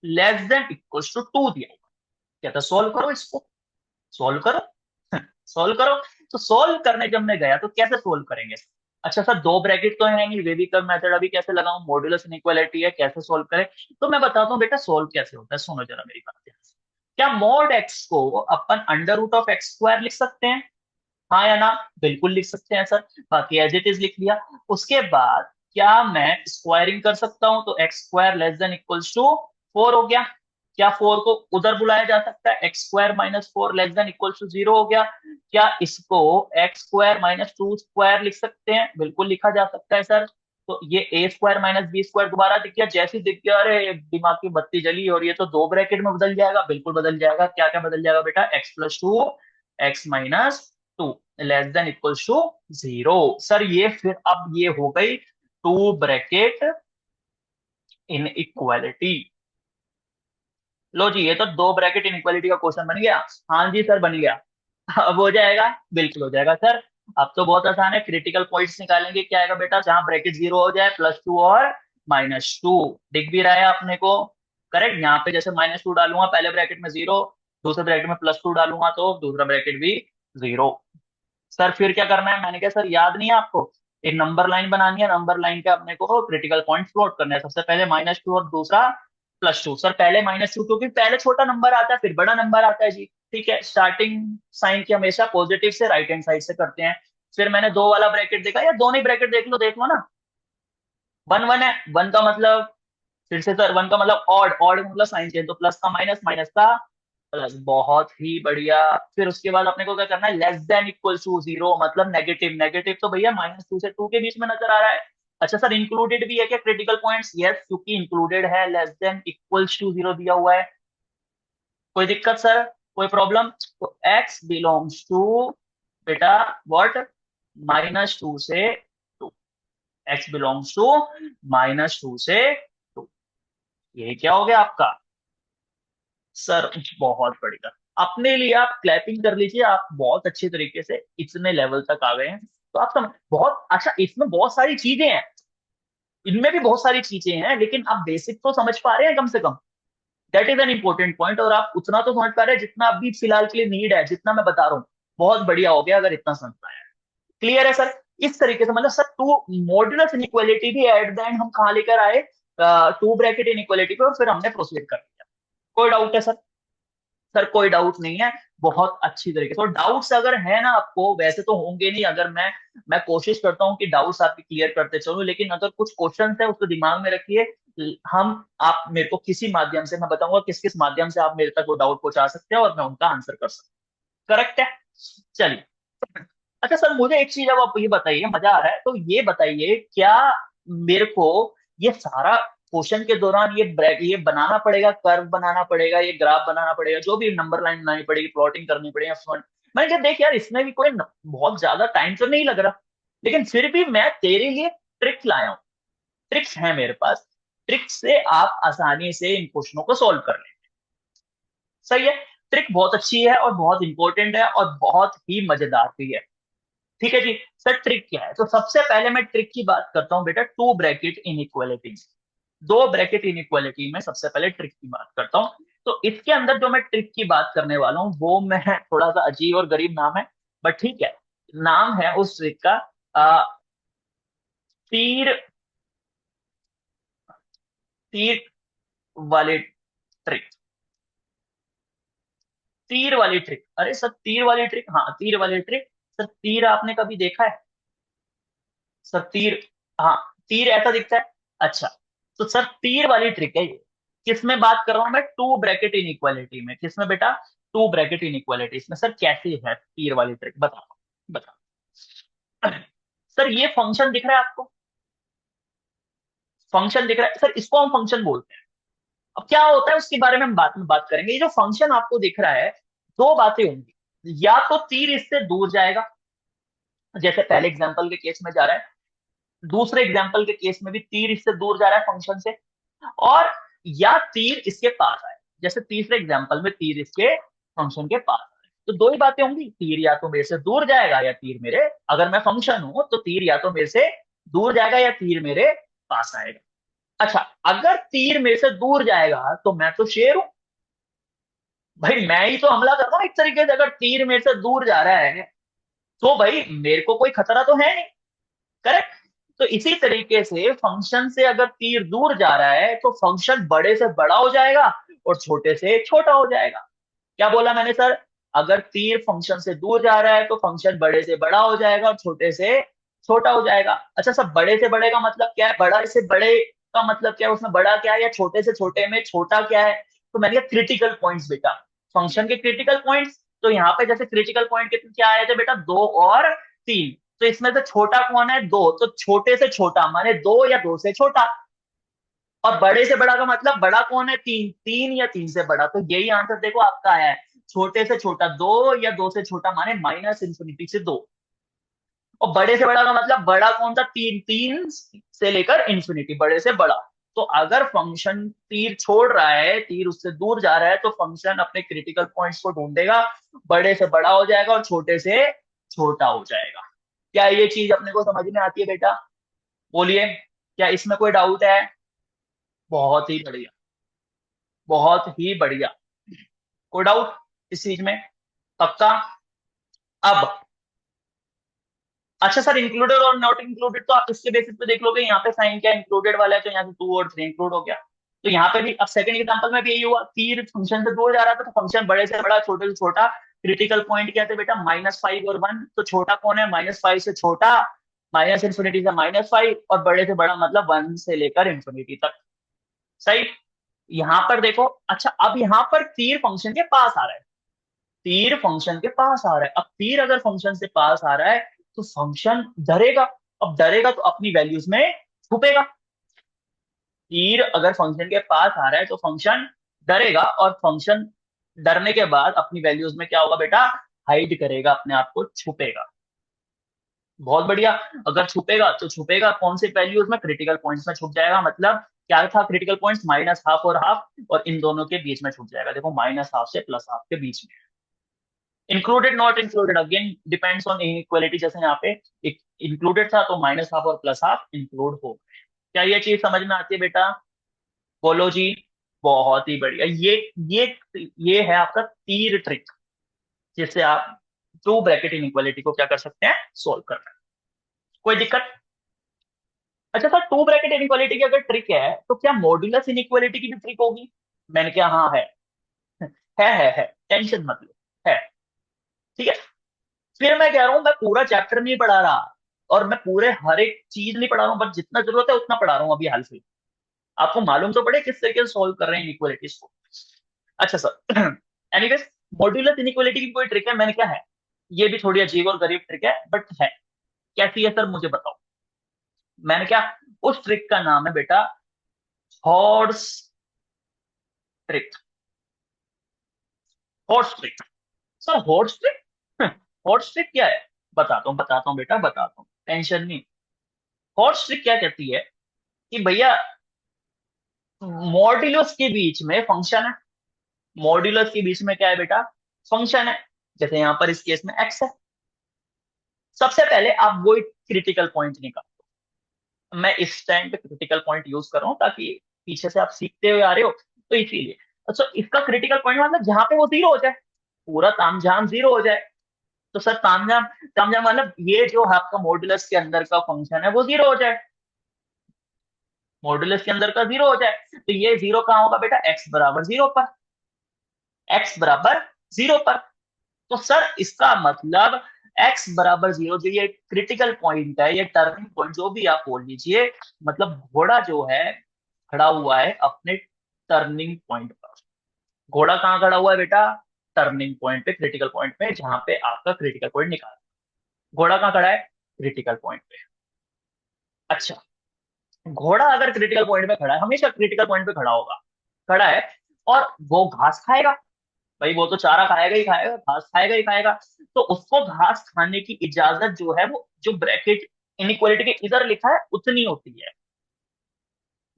less than equal to two दिया हुआ। कहता सोल्व करो इसको, सोल्व करो। सोल्व करो। तो सोल्व करने जब मैं गया तो कैसे सोल्व करेंगे? अच्छा सर, दो ब्रैकेट तो है नहीं, वेविकर मेथड अभी कैसे लगाऊं, मॉड्यूलस इनइक्वालिटी है, कैसे सोल्व करें? तो मैं बताता हूँ बेटा सोल्व कैसे होता है, सुनो जरा मेरी बात ध्यान से। क्या मॉड एक्स को अपन under root of x square लिख सकते हैं? हाँ या ना? बिल्कुल लिख सकते हैं सर। बाकी एज इट इज लिख लिया। उसके बाद क्या मैं स्क्वायरिंग कर सकता हूं? तो X square less than equals to four हो गया। क्या फोर को उधर बुलाया जा सकता है? X square minus four less than equals to zero हो गया। क्या इसको X square minus two square लिख सकते हैं? बिल्कुल लिखा जा सकता है सर। तो ये ए स्क्वायर माइनस बी स्क्वायर दोबारा दिख गया। जैसे ही दिख गया, अरे दिमाग की बत्ती जली, और ये तो दो ब्रैकेट में बदल जाएगा। बिल्कुल बदल जाएगा। क्या क्या बदल जाएगा बेटा? X plus two, X minus two less than equals to zero. Sir ये फिर अब ये हो गई टू ब्रैकेट इन इक्वालिटी। लो जी, ये तो दो ब्रैकेट इन इक्वालिटी का क्वेश्चन बन गया। हाँ जी सर, बन गया। अब हो जाएगा? बिल्कुल हो जाएगा सर। अब तो बहुत आसान है, क्रिटिकल पॉइंट्स निकालेंगे। क्या आएगा बेटा? जहां ब्रैकेट जीरो हो जाए, प्लस टू और माइनस टू। दिख भी रहा है अपने को? करेक्ट। यहाँ पे जैसे माइनस टू डालूंगा पहले ब्रैकेट में जीरो, दूसरे ब्रैकेट में प्लस टू डालूंगा तो दूसरा ब्रैकेट भी जीरो। सर फिर क्या करना है? मैंने कहा सर याद नहीं है आपको? एक नंबर लाइन बनानी है, नंबर लाइन पे अपने को क्रिटिकल पॉइंट प्लॉट करना है। सबसे पहले माइनस टू और दूसरा प्लस टू। सर पहले माइनस टू, क्योंकि पहले छोटा नंबर आता है फिर बड़ा नंबर आता है जी। ठीक है, स्टार्टिंग साइन की हमेशा पॉजिटिव से राइट हैंड साइड से करते हैं। फिर मैंने दो वाला ब्रैकेट देखा, या दोनों ही ब्रैकेट देख लो ना। वन वन है, वन का मतलब, फिर से सर वन का मतलब ऑड, ऑड मतलब साइन चेंज, तो प्लस का माइनस, माइनस का प्लस। बहुत ही बढ़िया। फिर उसके बाद अपने को क्या करना है? Less than equal to zero मतलब नेगेटिव। नेगेटिव तो भैया माइनस टू से टू के बीच में नजर आ रहा है। अच्छा सर, इंक्लूडेड भी है क्या क्रिटिकल पॉइंट्स? यस, क्योंकि इंक्लूडेड है, less than equal to zero दिया हुआ है। कोई दिक्कत सर? कोई प्रॉब्लम? तो एक्स बिलोंग्स टू बेटा व्हाट? माइनस टू से two. X belongs to minus two से टू। ये क्या हो गया आपका? सर बहुत बढ़िया। अपने लिए आप क्लैपिंग कर लीजिए, आप बहुत अच्छे तरीके से इतने लेवल तक आ गए हैं। तो आप समझ, बहुत अच्छा, इसमें बहुत सारी चीजें हैं, इनमें भी बहुत सारी चीजें हैं, लेकिन आप बेसिक तो समझ पा रहे हैं कम से कम। That is an important point. और आप उतना तो समझ पा रहे हैं जितना अभी फिलहाल के लिए नीड है, जितना मैं बता रहा हूँ। बहुत बढ़िया हो गया अगर इतना समझ पाए। क्लियर है सर? इस तरीके से मतलब सर टू मॉड्यूलस इनइक्वालिटी भी एट द एंड हम कहाँ लेकर आए, टू ब्रैकेट इनइक्वालिटी पे, और फिर हमने प्रोसीड कर दिया। कोई डाउट है सर? सर कोई डाउट नहीं है। बहुत अच्छी तरीके से, और डाउट्स अगर है ना आपको, वैसे तो होंगे नहीं, अगर मैं कोशिश करता हूँ कि डाउट्स आपके क्लियर करते चलूं, लेकिन अगर कुछ क्वेश्चन है उसको दिमाग में रखिए। हम आप मेरे को किसी माध्यम से, मैं बताऊंगा किस किस माध्यम से आप मेरे तक वो डाउट पहुंचा सकते हैं और मैं उनका आंसर कर सकता हूँ। करेक्ट है? चलिए। अच्छा सर, मुझे एक चीज अब आप ये बताइए, मजा आ रहा है तो ये बताइए, क्या मेरे को ये सारा क्वेश्चन के दौरान ये बनाना पड़ेगा, कर्व बनाना पड़ेगा, ये ग्राफ बनाना पड़ेगा, जो भी नंबर लाइन बनानी पड़ेगी, प्लॉटिंग करनी पड़ेगी फ्रंट? मैंने कहा देख यार, इसमें भी कोई बहुत ज्यादा टाइम तो नहीं लग रहा, लेकिन फिर भी मैं तेरे लिए ट्रिक लाया हूँ। ट्रिक्स है मेरे पास, ट्रिक से आप आसानी से इन क्वेश्चनों को सॉल्व कर लेंगे। सही है? ट्रिक बहुत अच्छी है और बहुत इंपॉर्टेंट है और बहुत ही मजेदार भी है। ठीक है जी। सर ट्रिक क्या है? तो सबसे पहले मैं ट्रिक की बात करता हूँ बेटा, टू ब्रैकेट इनइक्वालिटी। दो ब्रैकेट इनइक्वालिटी में सबसे पहले ट्रिक की बात करता हूँ। तो इसके अंदर जो मैं ट्रिक की बात करने वाला हूँ वो मैं, थोड़ा सा अजीब और गरीब नाम है, बट ठीक है। नाम है उस ट्रिक का आ, तीर, तीर वाली ट्रिक। तीर वाली ट्रिक, अरे सर तीर वाली ट्रिक, हाँ तीर वाली ट्रिक। सर तीर आपने कभी देखा है? सर तीर, हाँ तीर ऐसा दिखता है। अच्छा, तो सर तीर वाली ट्रिक है ये। किस में बात कर रहा हूं मैं? टू ब्रैकेट इनइक्वालिटी में। किस में बेटा? टू ब्रैकेट इनइक्वालिटी इसमें। सर कैसी है तीर वाली ट्रिक, बताओ बताओ। सर ये फंक्शन दिख रहा है आपको? फंक्शन दिख रहा है सर, इसको हम फंक्शन बोलते हैं। अब क्या होता है उसके बारे में हम बाद में बात करेंगे। ये जो फंक्शन आपको दिख रहा है, दो बातें होंगी, या तो तीर इससे दूर जाएगा, जैसे पहले एग्जांपल के केस में जा रहा है, दूसरे एग्जांपल के केस में भी तीर इससे दूर जा रहा है फंक्शन से, और या तीर इसके पास आए, जैसे तीसरे एग्जांपल में तीर इसके फंक्शन के पास आए। तो दो ही बातें होंगी, तीर या तो मेरे से दूर जाएगा या तीर मेरे, अगर मैं फंक्शन हूं तो तीर या तो मेरे से दूर जाएगा या तीर मेरे पास आएगा। अच्छा, अगर तीर मेरे से दूर जाएगा तो मैं तो शेर हूं, भाई मैं ही तो हमला कर रहा हूं एक तरीके से। अगर तीर मेरे से दूर जा रहा है तो भाई मेरे को कोई खतरा तो है नहीं। करेक्ट? तो इसी तरीके से फंक्शन से अगर तीर दूर जा रहा है तो फंक्शन बड़े से बड़ा हो जाएगा और छोटे से छोटा हो जाएगा। क्या बोला मैंने सर? अगर तीर फंक्शन से दूर जा रहा है तो फंक्शन बड़े से बड़ा हो जाएगा और छोटे से छोटा हो जाएगा। अच्छा सर, बड़े से बड़े का मतलब क्या है? बड़ा से बड़े का मतलब क्या है? उसमें बड़ा क्या है, या छोटे से छोटे में छोटा क्या है? तो मैंने कहा क्रिटिकल पॉइंट्स बेटा, फंक्शन के क्रिटिकल पॉइंट्स। तो यहाँ पे जैसे क्रिटिकल पॉइंट कितने क्या आए थे बेटा? दो और तीन। तो इसमें से छोटा कौन है? दो। तो छोटे से छोटा माने दो या दो से छोटा। और बड़े से बड़ा का मतलब बड़ा कौन है? तीन। तीन या तीन से बड़ा। तो यही आंसर देखो आपका आया है, छोटे से छोटा दो या दो से छोटा माने माइनस इंफिनिटी से दो। और बड़े से बड़ा का मतलब बड़ा कौन था? तीन। तीन से लेकर इंफिनिटी, बड़े से बड़ा। तो अगर फंक्शन तीर छोड़ रहा है, तीर उससे दूर जा रहा है, तो फंक्शन अपने क्रिटिकल पॉइंट्स को ढूंढेगा, बड़े से बड़ा हो जाएगा और छोटे से छोटा हो जाएगा। क्या ये चीज अपने को समझ में आती है बेटा? बोलिए, क्या इसमें कोई डाउट है? बहुत ही बढ़िया, बहुत ही बढ़िया। कोई डाउट इस चीज में? पक्का? अब अच्छा सर, इंक्लूडेड और नॉट इंक्लूडेड तो आप इसके बेसिस पे देख लोगे, यहाँ पे साइन क्या इंक्लूडेड वाला है तो यहाँ से टू और थ्री इंक्लूड हो गया। तो यहाँ पे भी अब सेकंड एग्जांपल में भी यही हुआ, तीर फंक्शन से दूर जा रहा था तो फंक्शन बड़े से बड़ा छोटे से छोटा। क्रिटिकल पॉइंट क्या थे बेटा? -5 और 1। तो छोटा कौन है? -5 से छोटा, माइनस इंफिनिटी से -5, और बड़े से बड़ा मतलब 1 से लेकर इंफिनिटी तक। सही? यहाँ पर देखो, अच्छा अब यहाँ पर तीर फंक्शन के पास आ रहा है, तीर फंक्शन के पास आ रहा है। अब तीर अगर फंक्शन से पास आ रहा है तो फंक्शन डरेगा। अब डरेगा तो अपनी वैल्यूज में छुपेगा। तीर अगर फंक्शन के पास आ रहा है तो फंक्शन डरेगा, और फंक्शन डरने के बाद अपनी वैल्यूज में क्या होगा बेटा? हाइड करेगा, अपने आप को छुपेगा। बहुत बढ़िया। अगर छुपेगा तो छुपेगा कौन से वैल्यूज में? क्रिटिकल पॉइंट्स में छुप जाएगा। मतलब क्या था क्रिटिकल पॉइंट्स? -12 और हाफ, और इन दोनों के बीच में छुप जाएगा। देखो -12 से +12 के बीच में। Included not included again depends on inequality. जैसे यहाँ पे एक इंक्लूडेड था तो -12 और +12 इंक्लूड हो गए। क्या ये चीज समझ में आती है बेटा? बोलो जी। बहुत ही बढ़िया। ये है आपका तीर ट्रिक, जिससे आप टू ब्रैकेट इनइक्वालिटी को क्या कर सकते हैं, सोल्व करना है। कोई दिक्कत? अच्छा सर, टू ब्रैकेट इनइक्वालिटी की अगर ट्रिक है तो क्या मॉड्यूलस इनइक्वालिटी की भी ट्रिक होगी? मैंने क्या, हाँ है। है, टेंशन मत लो, है। ठीक है। फिर मैं कह रहा हूं मैं पूरा चैप्टर नहीं पढ़ा रहा, और मैं पूरे हर एक चीज नहीं पढ़ा रहा हूँ, बट जितना जरूरत है उतना पढ़ा रहा हूँ अभी हाल फिलहाल। आपको मालूम तो पड़े किस तरीके से सॉल्व कर रहे हैं इनइक्वालिटीज को। अच्छा सर, एनीवेज, मॉड्यूलस इनइक्वालिटी की कोई ट्रिक है, मैंने क्या है, ये भी थोड़ी अजीब और गरीब ट्रिक है, बट है। कैसी है सर, मुझे बताओ। मैंने क्या, उस ट्रिक का नाम है बेटा horse trick. Horse trick. Sir horse trick, horse trick क्या है? बताता हूँ बेटा, बताता हूँ, टेंशन नहीं। हॉर्स ट्रिक क्या कहती है कि भैया, मॉड्यूलस के बीच में फंक्शन है। मॉड्यूलस के बीच में क्या है बेटा, फंक्शन है। जैसे यहाँ पर इस केस में एक्स है। सबसे पहले आप वो क्रिटिकल पॉइंट निकालो। मैं इस टाइम पे क्रिटिकल पॉइंट यूज कर रहा हूँ ताकि पीछे से आप सीखते हुए आ रहे हो, तो इसीलिए। अच्छा, इसका क्रिटिकल पॉइंट मतलब जहां पे वो जीरो हो जाए, पूरा तामझाम जीरो हो जाए। तो सर तामझाम, तामझाम मतलब ये जो आपका मॉड्यूलस के अंदर का फंक्शन है वो जीरो हो जाए। मॉड्यूलस के अंदर का जीरो हो जाए, तो ये जीरो कहाँ होगा बेटा, एक्स बराबर जीरो पर। एक्स बराबर जीरो पर। तो सर इसका मतलब एक्स बराबर जीरो, जो ये क्रिटिकल पॉइंट है, ये टर्निंग पॉइंट जो भी आप बोल लीजिए, मतलब घोड़ा जो है खड़ा हुआ है अपने टर्निंग पॉइंट पर। घोड़ा कहाँ खड़ा हुआ है बेटा, टर्निंग पॉइंट पे, क्रिटिकल पॉइंट पे, जहां पे आपका क्रिटिकल पॉइंट निकाल। घोड़ा कहाँ खड़ा है, क्रिटिकल पॉइंट पे। अच्छा, घोड़ा अगर क्रिटिकल पॉइंट पे खड़ा है, हमेशा क्रिटिकल पॉइंट पे खड़ा होगा, खड़ा है, और वो घास खाएगा। भाई वो तो चारा खाएगा ही खाएगा, घास खाएगा ही खाएगा। तो उसको घास खाने की इजाजत जो है, वो जो ब्रैकेट इनइक्वालिटी के इधर लिखा है उतनी होती है।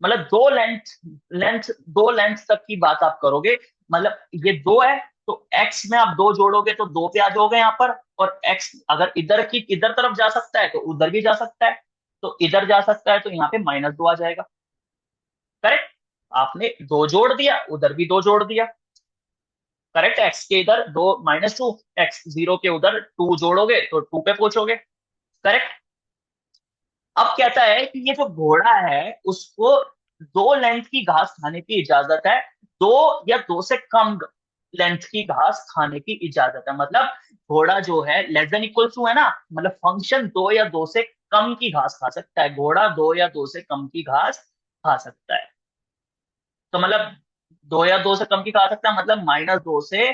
मतलब दो लेंथ, दो लेंथ तक की बात आप करोगे। मतलब ये दो है, तो एक्स में आप दो जोड़ोगे तो दो पे आ जाओगे यहाँ पर। और एक्स अगर इधर की इधर तरफ जा सकता है तो उधर भी जा सकता है। तो इधर जा सकता है तो यहाँ पे माइनस दो आ जाएगा। करेक्ट। आपने दो जोड़ दिया, उधर भी दो जोड़ दिया। करेक्ट, एक्स के इधर दो माइनस टू, एक्स जीरो के उधर टू जोड़ोगे तो टू पे पहुंचोगे। करेक्ट। अब कहता है कि ये जो घोड़ा है उसको दो लेंथ की घास खाने की इजाजत है। दो या दो से कम लेंथ की घास खाने की इजाजत है। मतलब घोड़ा जो है लेस देन इक्वल टू है ना, मतलब फंक्शन दो या दो से कम की घास खा सकता है। घोड़ा दो या दो से कम की घास खा सकता है। तो मतलब दो या दो से कम की खा सकता है, मतलब माइनस दो से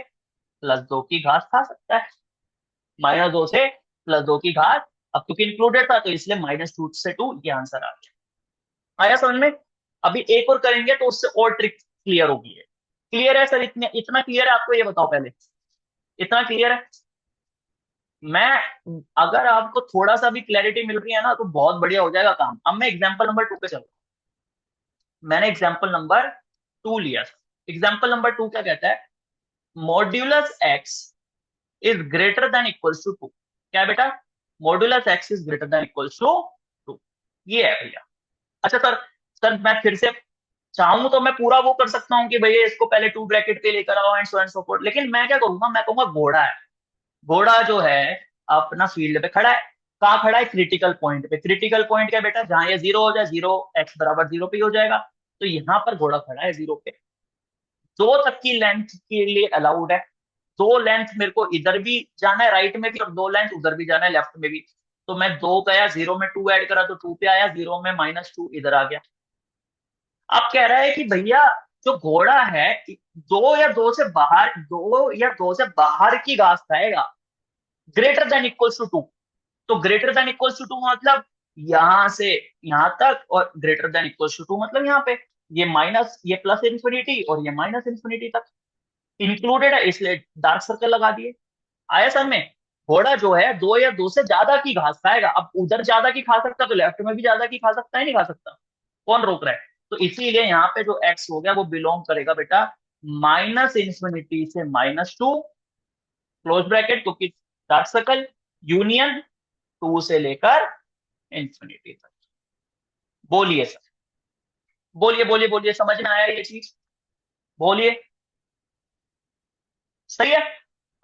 प्लस दो की घास खा सकता है। माइनस दो से प्लस दो की घात, अब क्योंकि इंक्लूडेड था तो इसलिए माइनस टू से टू, ये आंसर आ गया। आया समझ में? अभी एक और करेंगे तो उससे और ट्रिक क्लियर होगी। है क्लियर है सर? इतने इतना क्लियर है आपको, ये बताओ पहले, इतना क्लियर है? मैं, अगर आपको थोड़ा सा भी क्लैरिटी मिल रही है ना तो बहुत बढ़िया हो जाएगा काम। अब मैं एग्जांपल नंबर टू पे चलूँ। मैंने एग्जांपल नंबर टू लिया। एग्जांपल नंबर टू क्या कहता है, modulus X is greater than equals to two. क्या है बेटा, modulus X is greater than equals to two. ये है भैया। अच्छा सर, सर मैं फिर से चाहूं तो मैं पूरा वो कर सकता हूँ कि भैया इसको पहले टू ब्रैकेट पे लेकर आओ and so and so fourth, लेकिन मैं क्या करूंगा, मैं कहूंगा घोड़ा है। घोड़ा जो है अपना फील्ड पे खड़ा है। कहाँ खड़ा है, क्रिटिकल पॉइंट पे। क्रिटिकल पॉइंट क्या बेटा, जहां ये जीरो हो जाए, जीरो एक्स बराबर जीरो पे ही हो जाएगा। तो यहाँ पर घोड़ा खड़ा है जीरो पे। दो तक की लेंथ के लिए अलाउड है। दो लेंथ मेरे को इधर भी जाना है राइट में भी, और दो लेंथ उधर भी जाना है लेफ्ट में भी। तो मैं दो गया, जीरो में टू ऐड करा तो टू पे आया, जीरो में माइनस टू इधर आ गया। अब कह रहा है कि भैया जो घोड़ा है, दो या दो से बाहर, दो या दो से बाहर की घास खाएगा, greater than equals to two. तो greater than equals to two मतलब यहां से यहां तक, और greater than equals to two मतलब यहाँ पे, ये माइनस, ये प्लस इंफिनिटी और ये माइनस इंफिनिटी तक इंक्लूडेड है, इसलिए डार्क सर्कल लगा दिए। आया सर में? घोड़ा जो है दो या दो से ज्यादा की घास खाएगा। अब उधर ज्यादा की खा सकता तो लेफ्ट में भी ज्यादा की खा सकता है, नहीं खा सकता? कौन रोक रहा है? तो इसीलिए यहाँ पे जो एक्स हो गया वो बिलोंग करेगा बेटा माइनस इंफिनिटी से माइनस टू, क्लोज ब्रैकेट, क्योंकि डार्क सर्कल, यूनियन टू से लेकर इंफिनिटी तक। बोलिए सर, बोलिए बोलिए बोलिए, समझ में आया ये चीज? बोलिए। सही है।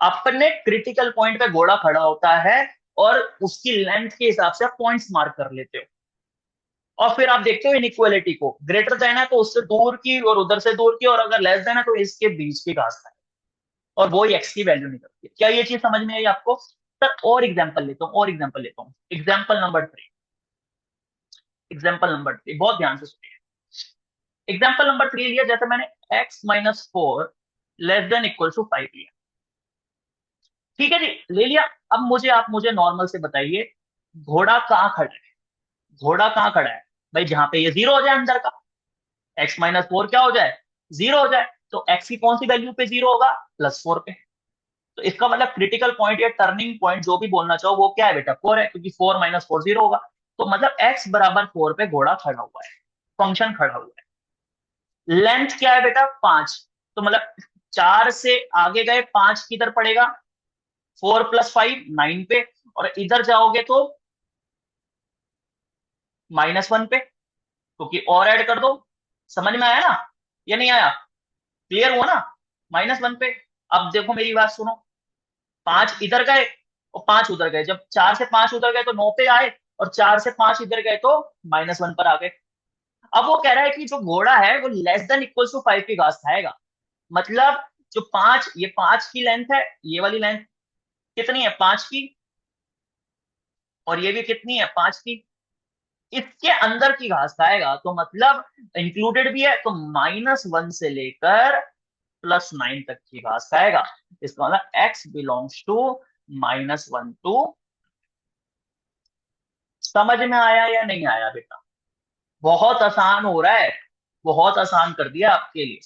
अपने क्रिटिकल पॉइंट पे घोड़ा खड़ा होता है और उसकी लेंथ के हिसाब से आप पॉइंट्स मार्क कर लेते हो, और फिर आप देखते हो इनइक्वालिटी को, ग्रेटर देन है तो उससे दूर की और उधर से दूर की, और अगर लेस देन है तो इसके बीच की घास है, और वो ही एक्स की वैल्यू निकलती है। क्या ये चीज समझ में आई आपको? सर और एग्जांपल लेता हूँ, और एग्जांपल लेता हूँ, एग्जांपल नंबर 3, बहुत ध्यान से सुनिए। एग्जांपल नंबर 3 लिया, जैसे मैंने x-4 less than equal to 5 लिया, ठीक है जी, ले लिया। अब आप मुझे नॉर्मल से बताइए, घोड़ा कहाँ खड़ा है? घोड़ा कहाँ खड़ा है भाई? जहां पे ये जीरो हो जाए अंदर का, x-4 क्या हो जाए? जीरो हो जाए। तो x की कौन सी वैल्यू पे जीरो होगा? +4 पे। तो इसका मतलब क्रिटिकल पॉइंट या टर्निंग पॉइंट जो भी बोलना चाहो वो क्या है बेटा? 4 है, क्योंकि 4 - 4 जीरो होगा। तो मतलब x बराबर 4 पे घोड़ा खड़ा हुआ है, फंक्शन खड़ा हुआ है। लेंथ क्या है बेटा? 5। तो मतलब 4 से आगे गए 5 किधर पड़ेगा? 4 + 5 9 पे, और इधर जाओगे तो -1 पे, क्योंकि और ऐड कर दो। समझ में आया ना? या नहीं आया? क्लियर हुआ ना? -1 पे। अब देखो मेरी बात सुनो, 5 इधर गए और 5 उधर गए, जब 4 से 5 उधर गए तो 9 पे आए, और 4 से 5 इधर गए तो -1 पर आ गए। अब वो कह रहा है कि जो घोड़ा है वो लेस देन इक्वल टू 5 की घास खाएगा। मतलब जो 5, ये 5 की लेंथ है, ये वाली लेंथ कितनी है? 5 की। और ये भी कितनी है? 5 की। इसके अंदर की घास खाएगा, तो मतलब इंक्लूडेड भी है, तो -1 से लेकर +9 तक की घास खाएगा। इसका मतलब x बिलोंग्स टू -1 to। समझ में आया या नहीं आया बेटा? बहुत आसान हो रहा है, बहुत आसान कर दिया आपके लिए।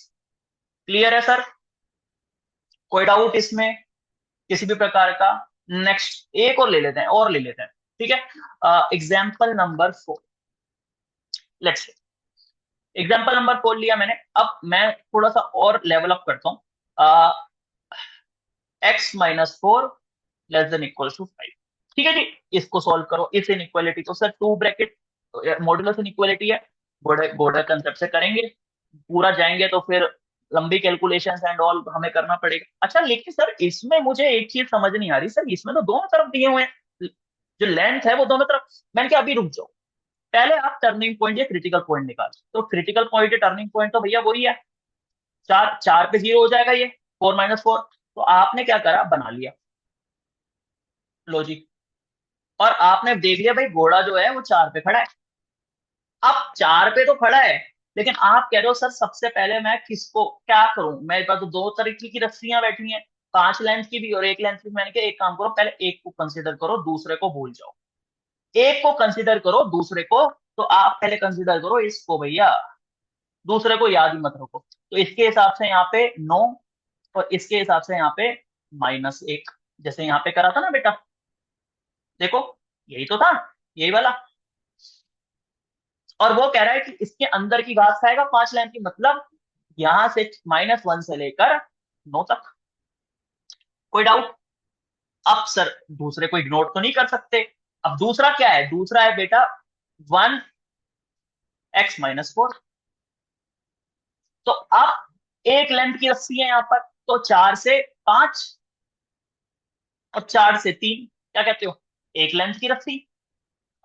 क्लियर है सर? कोई डाउट इसमें किसी भी प्रकार का? नेक्स्ट एक और ले लेते हैं, और ले लेते हैं, ठीक है। Example number 4, let's. Example number 4 लिया मैंने। अब मैं थोड़ा सा और लेवल अप करता हूँ। x-4 less than equal to 5, ठीक है जी। इसको सॉल्व करो, इस इनइक्वालिटी को। Sir to bracket modulus inequality है, बड़े बॉर्डर कंसेप्ट से करेंगे, पूरा जाएंगे तो फिर लंबी कैलकुलेशंस एंड ऑल हमें करना पड़ेगा। अच्छा, लेकिन सर इसमें मुझे एक चीज समझ नहीं आ रही, सर इसमें तो दोनों तरफ दिए हुए हैं, जो लेंथ है वो दोनों तरफ। मैंने कहा अभी रुक जाओ, पहले आप टर्निंग पॉइंट या क्रिटिकल पॉइंट निकाल। तो क्रिटिकल पॉइंट या टर्निंग पॉइंट तो भैया वही है, 4 पे जीरो हो जाएगा ये, 4 - 4। तो आपने क्या करा? बना लिया। लो जी। और आपने देख लिया भाई घोड़ा जो है वो 4 पे खड़ा है। अब 4 पे तो खड़ा है, लेकिन आप कह रहे हो सर सबसे पहले मैं किसको क्या करूं? मेरे पास तो दो तरीके की रस्सियां बैठी हैं, 5 लेंथ की भी और 1 लेंथ की। मैंने कहा एक काम करो, पहले एक को कंसिडर करो, दूसरे को भूल जाओ। एक को कंसिडर करो, दूसरे को, तो आप पहले कंसिडर करो इसको भैया, दूसरे को याद ही मत रखो। तो इसके हिसाब से यहाँ पे 9, और इसके हिसाब से यहाँ पे -1, जैसे यहाँ पे करा था ना बेटा, देखो यही तो था, यही वाला। और वो कह रहा है कि इसके अंदर की घास खाएगा 5 लाइन की, मतलब यहां से -1 से लेकर 9 तक। कोई डाउट? अब सर दूसरे को इग्नोर तो नहीं कर सकते। अब दूसरा क्या है? दूसरा है बेटा 1x-4। तो अब एक लेंथ की रस्सी है यहाँ पर, तो 4 से 5 और 4 से 3, क्या कहते हो? एक लेंथ की रस्सी।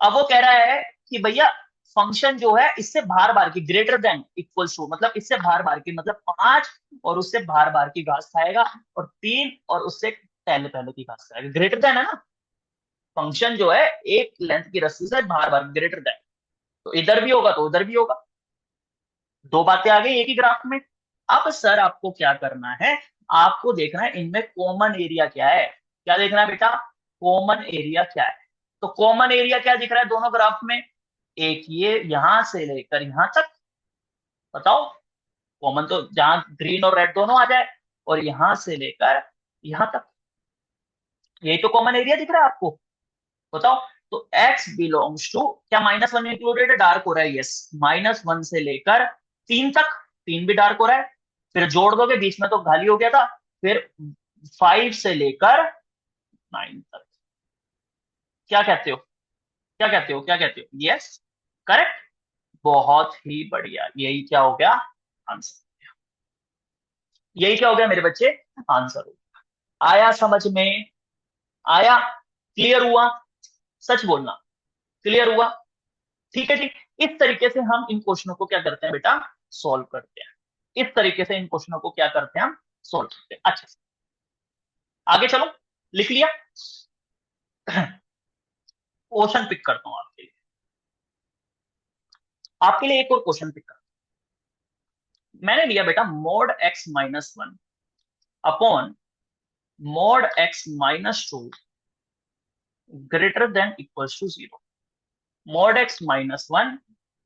अब वो कह रहा है कि भैया फंक्शन जो है इससे बार बार की ग्रेटर देन इक्वल्स टू, मतलब इससे बार बार की, मतलब 5 और उससे बार बार की घास खाएगा, और 3 और उससे पहले पहले की घास खाएगा। ग्रेटर देन है ना, फंक्शन जो है एक लेंथ की रस्सी से बार बार ग्रेटर देन, तो इधर भी होगा तो उधर भी होगा। दो बातें आ गई एक ही ग्राफ में। अब सर आपको क्या करना है? आपको देखना है इनमें कॉमन एरिया क्या है। क्या देखना है बेटा? कॉमन एरिया क्या है? तो कॉमन एरिया क्या दिख रहा है दोनों ग्राफ में? एक ये यहां से लेकर यहां तक, बताओ। कॉमन तो जहां ग्रीन और रेड दोनों आ जाए, और यहां से लेकर यहां तक, यही तो कॉमन एरिया दिख रहा है आपको, बताओ। तो x बिलोंग्स टू क्या, -1 इंक्लूडेड है? डार्क हो रहा है, यस। -1 से लेकर 3 तक, 3 भी डार्क हो रहा है। फिर जोड़ दोगे, बीच में तो खाली हो गया था। फिर 5 से लेकर 9 तक। क्या कहते हो? क्या कहते हो? क्या कहते हो? Yes, correct. बहुत ही बढ़िया, यही क्या हो गया? आंसर। यही क्या हो गया मेरे बच्चे? आंसर हो गया। आया समझ में? आया? क्लियर हुआ? सच बोलना, क्लियर हुआ? ठीक है जी। इस तरीके से हम इन क्वेश्चनों को क्या करते हैं बेटा, सॉल्व करते हैं। इस तरीके से इन क्वेश्चनों को क्या करते हैं हम, सॉल्व करते हैं। अच्छा, आगे चलो, लिख लिया? क्वेश्चन पिक करता हूं आपके लिए। आपके लिए एक और क्वेश्चन पिक करता हूं। मैंने लिया बेटा mod X minus one upon mod X minus two greater than equals to zero. Mod X minus one,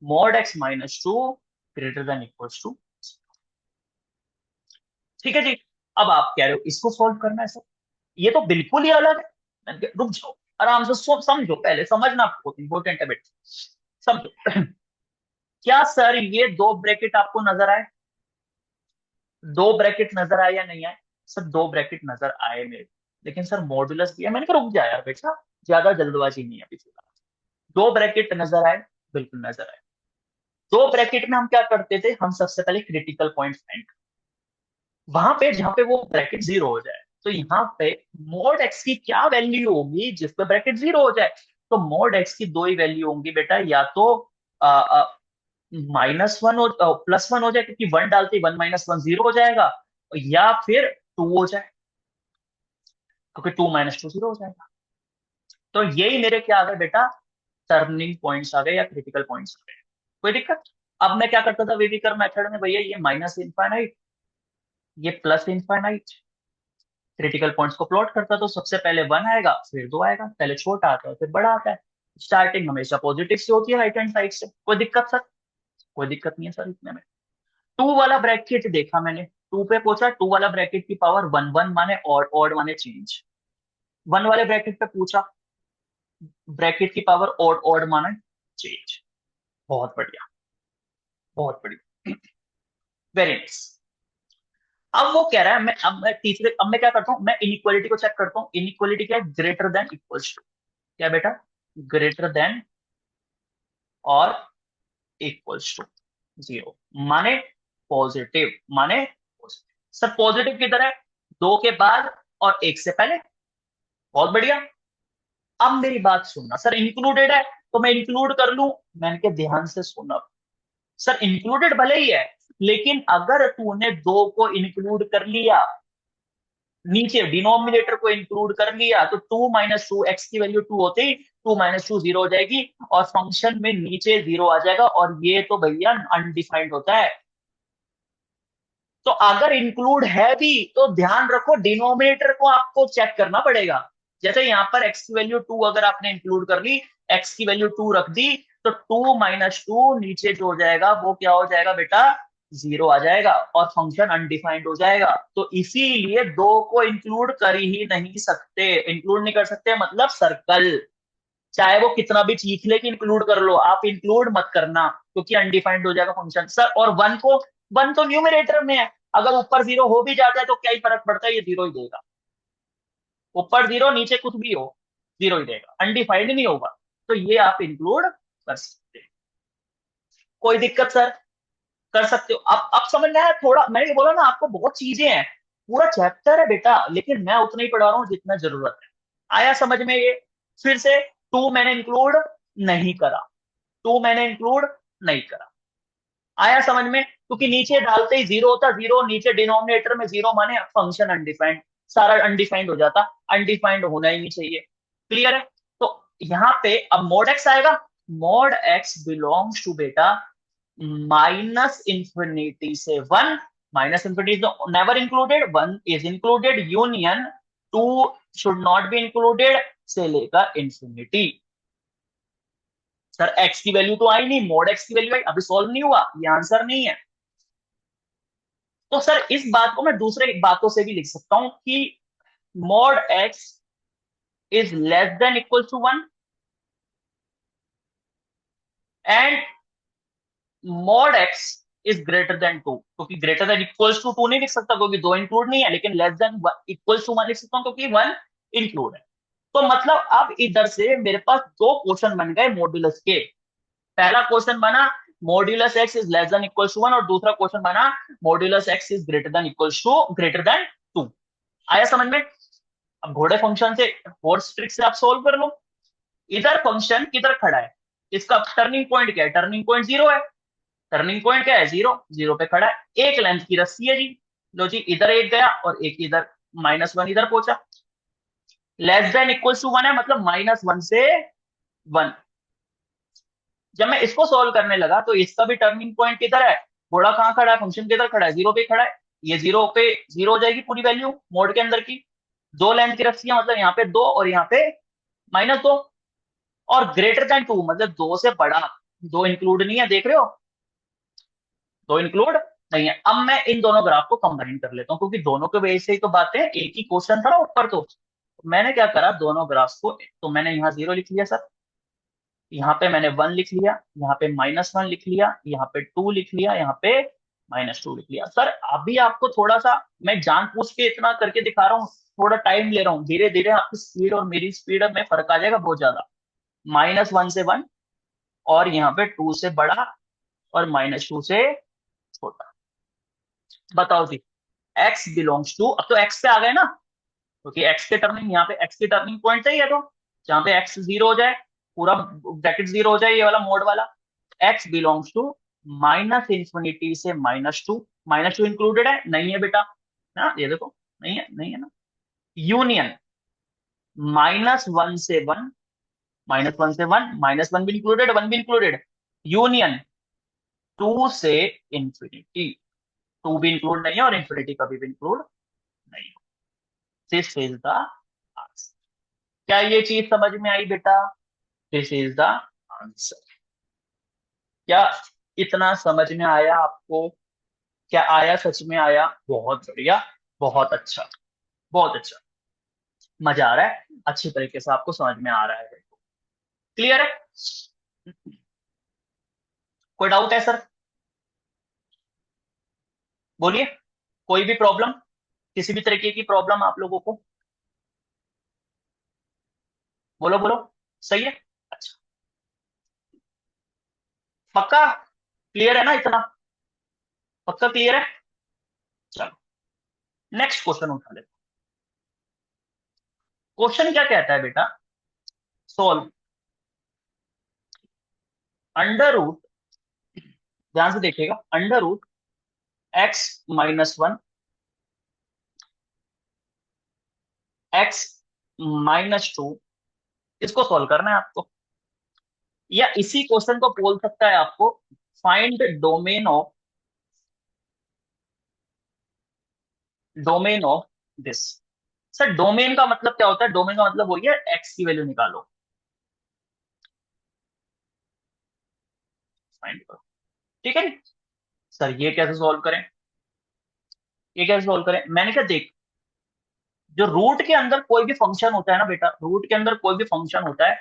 mod X minus two greater than equals to. ठीक है जी। अब आप कह रहे हो इसको सॉल्व करना है सर, ये तो बिल्कुल ही अलग है। मैंने कहा, रुक जाओ, आराम से समझो, पहले समझना बहुत इंपॉर्टेंट है बेटा, समझो। क्या सर ये दो ब्रैकेट आपको नजर आए? दो ब्रैकेट नजर आए या नहीं आए? सर दो ब्रैकेट नजर आए मेरे, लेकिन सर मॉड्यूलस भी है। मैंने कहा रुक जा यार बेटा, ज्यादा जल्दबाजी नहीं है अभी फिलहाल। दो ब्रैकेट नजर आए, बिल्कुल नजर आए। दो ब्रैकेट में हम क्या करते थे, हम सबसे पहले क्रिटिकल पॉइंट फाइंड, वहां पे जहां पे वो ब्रैकेट जीरो हो जाए। तो यहाँ पे मोड एक्स की क्या वैल्यू होगी जिस पे ब्रैकेट जीरो हो जाए? तो मोड एक्स की दो ही वैल्यू होंगी बेटा, या तो माइनस वन हो, प्लस वन हो जाए, क्योंकि वन डालते ही वन माइनस वन जीरो हो जाएगा, या फिर टू हो जाए, क्योंकि टू माइनस टू जीरो हो जाएगा। तो यही मेरे क्या आ गए बेटा, टर्निंग पॉइंट्स आ गए या क्रिटिकल पॉइंट्स आ गए। कोई दिक्कत? अब मैं क्या करता था वेविकर मेथड में, भैया ये माइनस इनफाइनाइट, ये प्लस इनफाइनाइट, क्रिटिकल पॉइंट्स को प्लॉट करता, तो सबसे पहले वन आएगा, फिर दो आएगा, पहले छोटा आता है फिर बड़ा आता है। स्टार्टिंग हमेशा पॉजिटिव से होती है, राइट हैंड साइड से। कोई दिक्कत सर? कोई दिक्कत नहीं है सर इतने में। टू वाला ब्रैकेट देखा मैंने, टू पे पूछा, टू वाला ब्रैकेट की पावर वन, वन माने ऑड, ऑड माने चेंज। वन वाले ब्रैकेट पे पूछा, ब्रैकेट की पावर ऑड, ऑड माने चेंज। बहुत बढ़िया, बहुत बढ़िया, वेरी नाइस। अब वो कह रहा है, अब मैं क्या करता हूँ, मैं इनइक्वालिटी को चेक करता हूँ। इनइक्वालिटी क्या है, ग्रेटर देन इक्वल्स टू, क्या बेटा, ग्रेटर देन और इक्वल्स टू जीरो, माने पॉजिटिव, माने पॉजिटिव। सर पॉजिटिव किधर है, दो के बाद और एक से पहले। बहुत बढ़िया। अब मेरी बात सुनना, सर इंक्लूडेड है तो मैं इंक्लूड कर लूं। मैंने के ध्यान से सुना, सर इंक्लूडेड भले ही है, लेकिन अगर तूने दो को इंक्लूड कर लिया, नीचे डिनोमिनेटर को इंक्लूड कर लिया, तो टू माइनस टू, एक्स की वैल्यू टू होते ही टू माइनस टू जीरो हो जाएगी, और फंक्शन में नीचे जीरो आ जाएगा, और ये तो भैया अनडिफाइंड होता है। तो अगर इंक्लूड है भी तो ध्यान रखो डिनोमिनेटर को आपको चेक करना पड़ेगा। जैसे यहाँ पर एक्स की वैल्यू टू अगर आपने इंक्लूड कर ली, एक्स की वैल्यू टू रख दी, तो टू माइनस टू नीचे जो हो जाएगा वो क्या हो जाएगा बेटा, जीरो आ जाएगा, और फंक्शन अनडिफाइंड हो जाएगा। तो इसीलिए दो को इंक्लूड कर ही नहीं सकते। इंक्लूड नहीं कर सकते मतलब सर्कल, चाहे वो कितना भी चीख ले कि इंक्लूड कर लो, आप इंक्लूड मत करना, क्योंकि अनडिफाइंड हो जाएगा फंक्शन सर। और वन को, वन तो न्यूमरेटर में है, अगर ऊपर जीरो हो भी जाता है तो क्या ही फर्क पड़ता है, ये जीरो ही देगा। ऊपर जीरो नीचे कुछ भी हो, जीरो ही देगा, अनडिफाइंड नहीं होगा। तो ये आप इंक्लूड कर सकते हैं। कोई दिक्कत सर? कर सकते हो। अब समझ में आया थोड़ा? मैंने बोला ना आपको बहुत चीजें हैं, पूरा चैप्टर है बेटा, लेकिन मैं उतना ही पढ़ा रहा हूँ जितना जरूरत है। आया समझ में ये? फिर से, टू मैंने इंक्लूड नहीं करा, टू मैंने इंक्लूड नहीं करा। आया समझ में? क्योंकि नीचे डालते ही जीरो होता, जीरो नीचे डिनोमिनेटर में जीरो माने फंक्शन अनडिफाइंड, सारा अनडिफाइंड हो जाता, अनडिफाइंड होना ही नहीं चाहिए। क्लियर है? तो यहाँ पे अब मोड एक्स आएगा, मोड एक्स बिलोंग्स टू बेटा माइनस इंफिनिटी से one, minus infinity never included, one is included, union two should not be included से लेकर इंफिनिटी। सर एक्स की वैल्यू तो आई नहीं, मोड एक्स की वैल्यू आई, अभी सॉल्व नहीं हुआ, ये आंसर नहीं है। तो सर इस बात को मैं दूसरे बातों से भी लिख सकता हूं कि mod x is less than equal to one, and mod x is greater than two. क्योंकि greater than equals to two नहीं लिख सकता क्योंकि दो इंक्लूड नहीं है, लेकिन less than equals to one लिख सकता हूं क्योंकि वन इंक्लूड है। तो मतलब अब इधर से मेरे पास दो क्वेश्चन बन गए मॉड्यूलस के। पहला क्वेश्चन बना modulus X is less than equals to one, और दूसरा क्वेश्चन बना modulus X is greater than equals to, greater than two. आया समझ में? अब घोड़े फंक्शन से, हॉर्स ट्रिक से आप सोल्व कर लो। इधर फंक्शन किधर खड़ा है, इसका टर्निंग पॉइंट क्या है, टर्निंग पॉइंट 0 है। टर्निंग पॉइंट क्या है, 0, 0 पे खड़ा है। एक लेंथ की रस्सी है जी। लो जी, इधर एक गया और एक इधर, -1 इधर पहुंचा। लेस देन इक्वल टू 1 है, मतलब -1 से 1। जब मैं इसको सोल्व करने लगा तो इसका भी टर्निंग पॉइंट किधर है, घोड़ा कहाँ खड़ा है, फंक्शन किधर खड़ा है, 0 पे खड़ा है। ये 0 पे 0 हो जाएगी पूरी वैल्यू मोड के अंदर की। दो लेंथ की रस्सियां, मतलब यहाँ पे 2 और यहाँ पे -2। और ग्रेटर देन 2 मतलब 2 से बड़ा। 2 इंक्लूड नहीं है, देख रहे हो, 2 इंक्लूड नहीं है। अब मैं इन दोनों ग्राफ को कंबाइन कर लेता हूँ, क्योंकि दोनों के वजह से ही तो बातें, एक ही क्वेश्चन था ना ऊपर। तो मैंने क्या करा, दोनों ग्राफ को, तो मैंने यहाँ 0 लिख लिया सर, यहाँ पे मैंने 1 लिख लिया, यहाँ पे -1 लिख लिया, यहाँ पे 2 लिख लिया, यहाँ पे -2 लिख लिया। सर अभी आपको थोड़ा सा मैं जानबूझ के इतना करके दिखा रहा हूँ, थोड़ा टाइम ले रहा हूँ, धीरे धीरे आपकी स्पीड और मेरी स्पीड में फर्क आ जाएगा बहुत ज्यादा। -1 से 1, और यहाँ पे 2 से बड़ा और -2 से छोटा। बताओ जी, x बिलोंग्स टू, अब तो x पे आ गए ना, क्योंकि x के टर्निंग, यहाँ पे x की टर्निंग पॉइंट सही है, तो जहाँ पे x 0 हो जाए, पूरा ब्रैकेट 0 हो जाए, ये वाला मोड वाला। x बिलोंग्स टू -∞ से -2। -2 इंक्लूडेड है, नहीं है बेटा ना, ये देखो, नहीं है, नहीं है ना। यूनियन -1 से 1, -1 से 1, -1 भी इंक्लूडेड, 1 भी इंक्लूडेड। यूनियन 2 से इंफिनिटी, 2 भी इंक्लूड नहीं है और इंफिनिटी कभी भी इंक्लूड नहीं। This is the answer. क्या ये चीज समझ में आई बेटा, दिस इज द आंसर। क्या इतना समझ में आया आपको, क्या आया, सच में आया, बहुत बढ़िया, बहुत अच्छा, बहुत अच्छा। मजा आ रहा है, अच्छी तरीके से आपको समझ में आ रहा है, क्लियर है। कोई डाउट है सर, बोलिए, कोई भी प्रॉब्लम, किसी भी तरीके की प्रॉब्लम आप लोगों को, बोलो बोलो, सही है, अच्छा, पक्का क्लियर है ना इतना, पक्का क्लियर है। चलो नेक्स्ट क्वेश्चन उठा लेते। क्वेश्चन क्या कहता है बेटा, सोल्व अंडर रूट, ध्यान से देखिएगा, अंडर रूट x-1, x-2, इसको सोल्व करना है आपको। या इसी क्वेश्चन को बोल सकता है आपको, find domain of this. Sir domain का मतलब क्या होता है, डोमेन का मतलब वही है, एक्स की वैल्यू निकालो, फाइंड करो, ठीक है जी। सर ये कैसे सॉल्व करें, ये कैसे सॉल्व करें, मैंने क्या देख, जो रूट के अंदर कोई भी फंक्शन होता है ना बेटा, रूट के अंदर कोई भी फंक्शन होता है,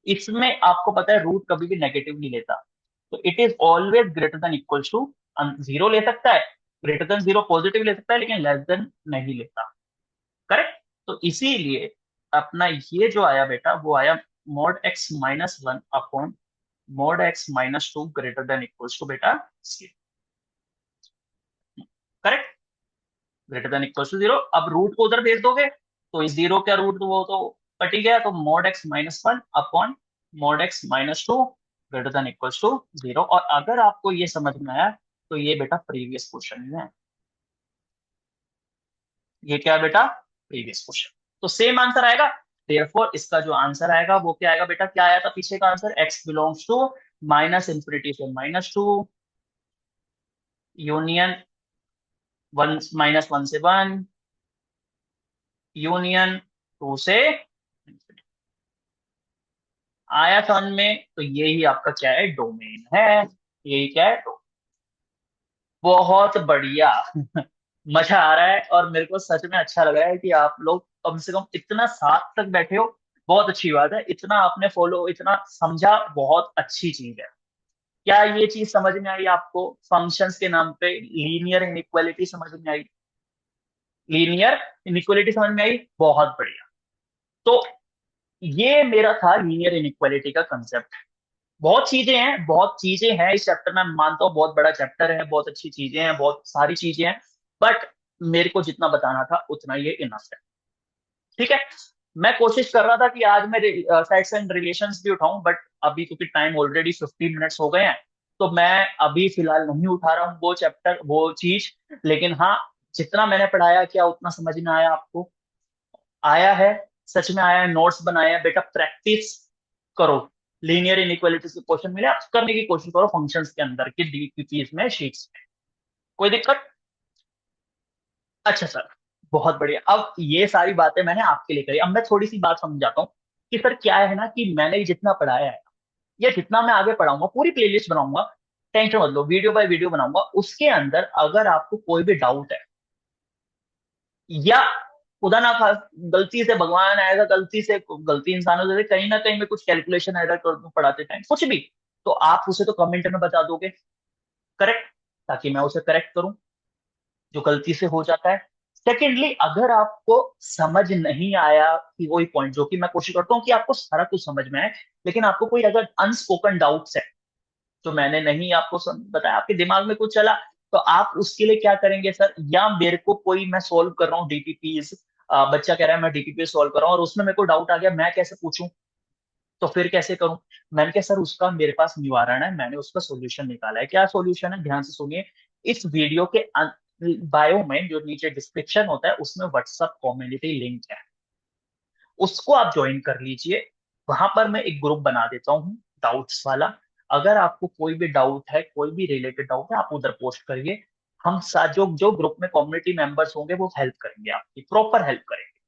इसमें आपको पता है रूट कभी भी नेगेटिव नहीं लेता। तो it is always greater than equal to 0 ले सकता है, ग्रेटर देन 0 पॉजिटिव ले सकता है, लेकिन लेस देन नहीं लेता, करेक्ट। तो इसीलिए अपना ये जो आया बेटा, वो आया mod x-1 upon mod x-2 greater than equal to बेटा 0, correct, greater than equal to 0। अब रूट को उधर भेज दोगे तो इस 0 का रूट तो वो तो कट ही गया, तो mod x-1 upon mod x-2 greater than equal to 0। और अगर आपको ये समझ में आया तो ये बेटा प्रीवियस क्वेश्चन है, ये क्या है बेटा, प्रीवियस क्वेश्चन। तो सेम आंसर आएगा, देयरफॉर इसका जो आंसर आएगा वो क्या आएगा बेटा, क्या आया था पीछे का आंसर, x बिलोंग्स टू -∞ से -2, यूनियन 1 -1 से 1, यूनियन 2 से infinity। आया समझ में, तो यही आपका क्या है, डोमेन है, यही क्या है, बहुत बढ़िया। मजा आ रहा है और मेरे को सच में अच्छा लग रहा है कि आप लोग कम से कम इतना साथ तक बैठे हो, बहुत अच्छी बात है, इतना आपने फॉलो, इतना समझा, बहुत अच्छी चीज है। क्या ये चीज समझ में आई आपको, फंक्शंस के नाम पे लीनियर इनइक्वालिटी समझ में आई, लीनियर इनइक्वालिटी समझ में आई, बहुत बढ़िया। तो ये मेरा था लीनियर इनइक्वालिटी का कंसेप्ट। बहुत चीजें हैं, बहुत चीजें हैं इस चैप्टर में, मैं मानता हूँ बहुत बड़ा चैप्टर है, बहुत अच्छी चीजें हैं, बहुत सारी चीजें हैं, बट मेरे को जितना बताना था उतना ये इनफ है। ठीक है। मैं कोशिश कर रहा था कि आज मैं सेट्स एंड रिलेशंस भी उठाऊं, बट अभी क्योंकि टाइम ऑलरेडी 15 मिनट्स हो गए हैं, तो मैं अभी फिलहाल नहीं उठा रहा हूँ वो चैप्टर, वो चीज। लेकिन हाँ, जितना मैंने पढ़ाया, क्या उतना समझ में आया आपको? आया है, सच में आया है। नोट्स बनाए हैं बेटा, प्रैक्टिस करो। लीनियर इनइक्वालिटीज के क्वेश्चन मिले, आप करने की कोशिश करो फंक्शंस के अंदर की डीपीपीस में, शीट्स में। कोई दिक्कत? अच्छा सर, बहुत बढ़िया। अब ये सारी बातें मैंने आपके लिए करी, अब मैं थोड़ी सी बात समझाता हूँ कि सर क्या है ना, कि मैंने जितना पढ़ाया है या जितना मैं आगे पढ़ाऊंगा, पूरी प्लेलिस्ट बनाऊंगा, टेंशन मत लो, वीडियो बाय वीडियो बनाऊंगा। उसके अंदर अगर आपको कोई भी डाउट है, या खुदा ना खास गलती से, भगवान आएगा गलती से, गलती इंसानों से कहीं ना कहीं मैं कुछ कैलकुलेशन एरर कर दूं पढ़ाते टाइम, कुछ भी, तो आप उसे तो कमेंट में बता दोगे, करेक्ट, ताकि मैं उसे करेक्ट करूं जो गलती से हो जाता है। सेकेंडली, अगर आपको समझ नहीं आया कि वही पॉइंट, जो कि मैं कोशिश करता हूँ कि आपको सारा कुछ समझ में आए, लेकिन आपको कोई अगर अनस्पोकन डाउट्स है जो मैंने नहीं आपको बताया, आपके दिमाग में कुछ चला, तो आप उसके लिए क्या करेंगे सर, या मेरे को कोई, मैं सोल्व कर रहा हूँ डीपीपीज, बच्चा कह रहा है मैं डीपीपी सोल्व कर रहा हूँ और उसमें मेरे को डाउट आ गया, मैं कैसे पूछूं, तो फिर कैसे करूं? मैंने कहा सर उसका मेरे पास निवारण है, मैंने उसका सॉल्यूशन निकाला है। क्या सॉल्यूशन है, ध्यान से सुनिए। इस वीडियो के बायो में जो नीचे डिस्क्रिप्शन होता है, उसमें व्हाट्सएप कम्युनिटी लिंक है, उसको आप ज्वाइन कर लीजिए। वहां पर मैं एक ग्रुप बना देता हूँ डाउट्स वाला। अगर आपको कोई भी डाउट है, कोई भी रिलेटेड डाउट है, आप उधर पोस्ट करिए। हम साथ जो जो ग्रुप में कम्युनिटी मेंबर्स होंगे वो हेल्प करेंगे, आपकी प्रॉपर हेल्प करेंगे।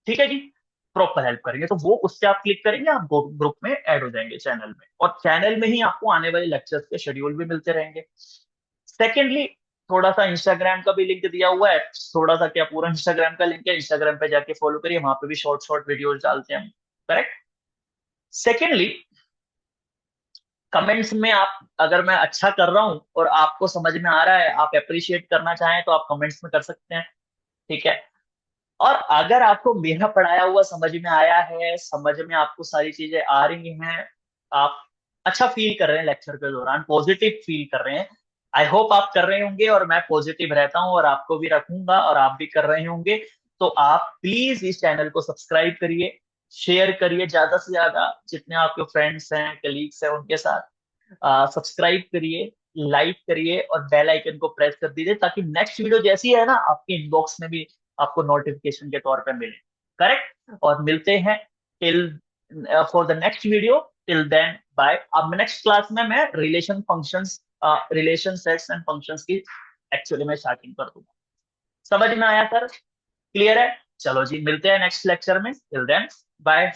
ठीक है जी, प्रॉपर हेल्प करेंगे। तो वो उससे आप क्लिक करेंगे, आप ग्रुप में ऐड हो जाएंगे चैनल में, और चैनल में ही आपको आने वाले लेक्चर्स के शेड्यूल भी मिलते रहेंगे। सेकेंडली, थोड़ा सा इंस्टाग्राम का भी लिंक दिया हुआ है, थोड़ा सा क्या, पूरा इंस्टाग्राम का लिंक है, इंस्टाग्राम पे जाके फॉलो करिए, वहां पे भी शॉर्ट शॉर्ट वीडियोस डालते हैं हम, करेक्ट। सेकेंडली, कमेंट्स में आप, अगर मैं अच्छा कर रहा हूं और आपको समझ में आ रहा है, आप अप्रिशिएट करना चाहें, तो आप कमेंट्स में कर सकते हैं। ठीक है। और अगर आपको मेरा पढ़ाया हुआ समझ में आया है, समझ में आपको सारी चीजें आ रही हैं, आप अच्छा फील कर रहे हैं लेक्चर के दौरान, पॉजिटिव फील कर रहे हैं, आई होप आप कर रहे होंगे, और मैं पॉजिटिव रहता हूं और आपको भी रखूंगा, और आप भी कर रहे होंगे, तो आप प्लीज इस चैनल को सब्सक्राइब करिए, शेयर करिए ज्यादा से ज्यादा, जितने आपके फ्रेंड्स हैं, कलीग्स हैं, उनके साथ सब्सक्राइब करिए, लाइक करिए, और बेल आइकन को प्रेस कर दीजिए, ताकि नेक्स्ट वीडियो जैसी है ना, आपके इनबॉक्स में भी आपको नोटिफिकेशन के तौर पे मिले, करेक्ट। और मिलते हैं till for the next video, till then bye. अब नेक्स्ट क्लास में मैं relation functions, relation sets and functions की एक्चुअली मैं स्टार्टिंग कर दूंगा। समझ में आया सर? क्लियर है? चलो जी, मिलते हैं नेक्स्ट लेक्चर में, टिल देन बाय।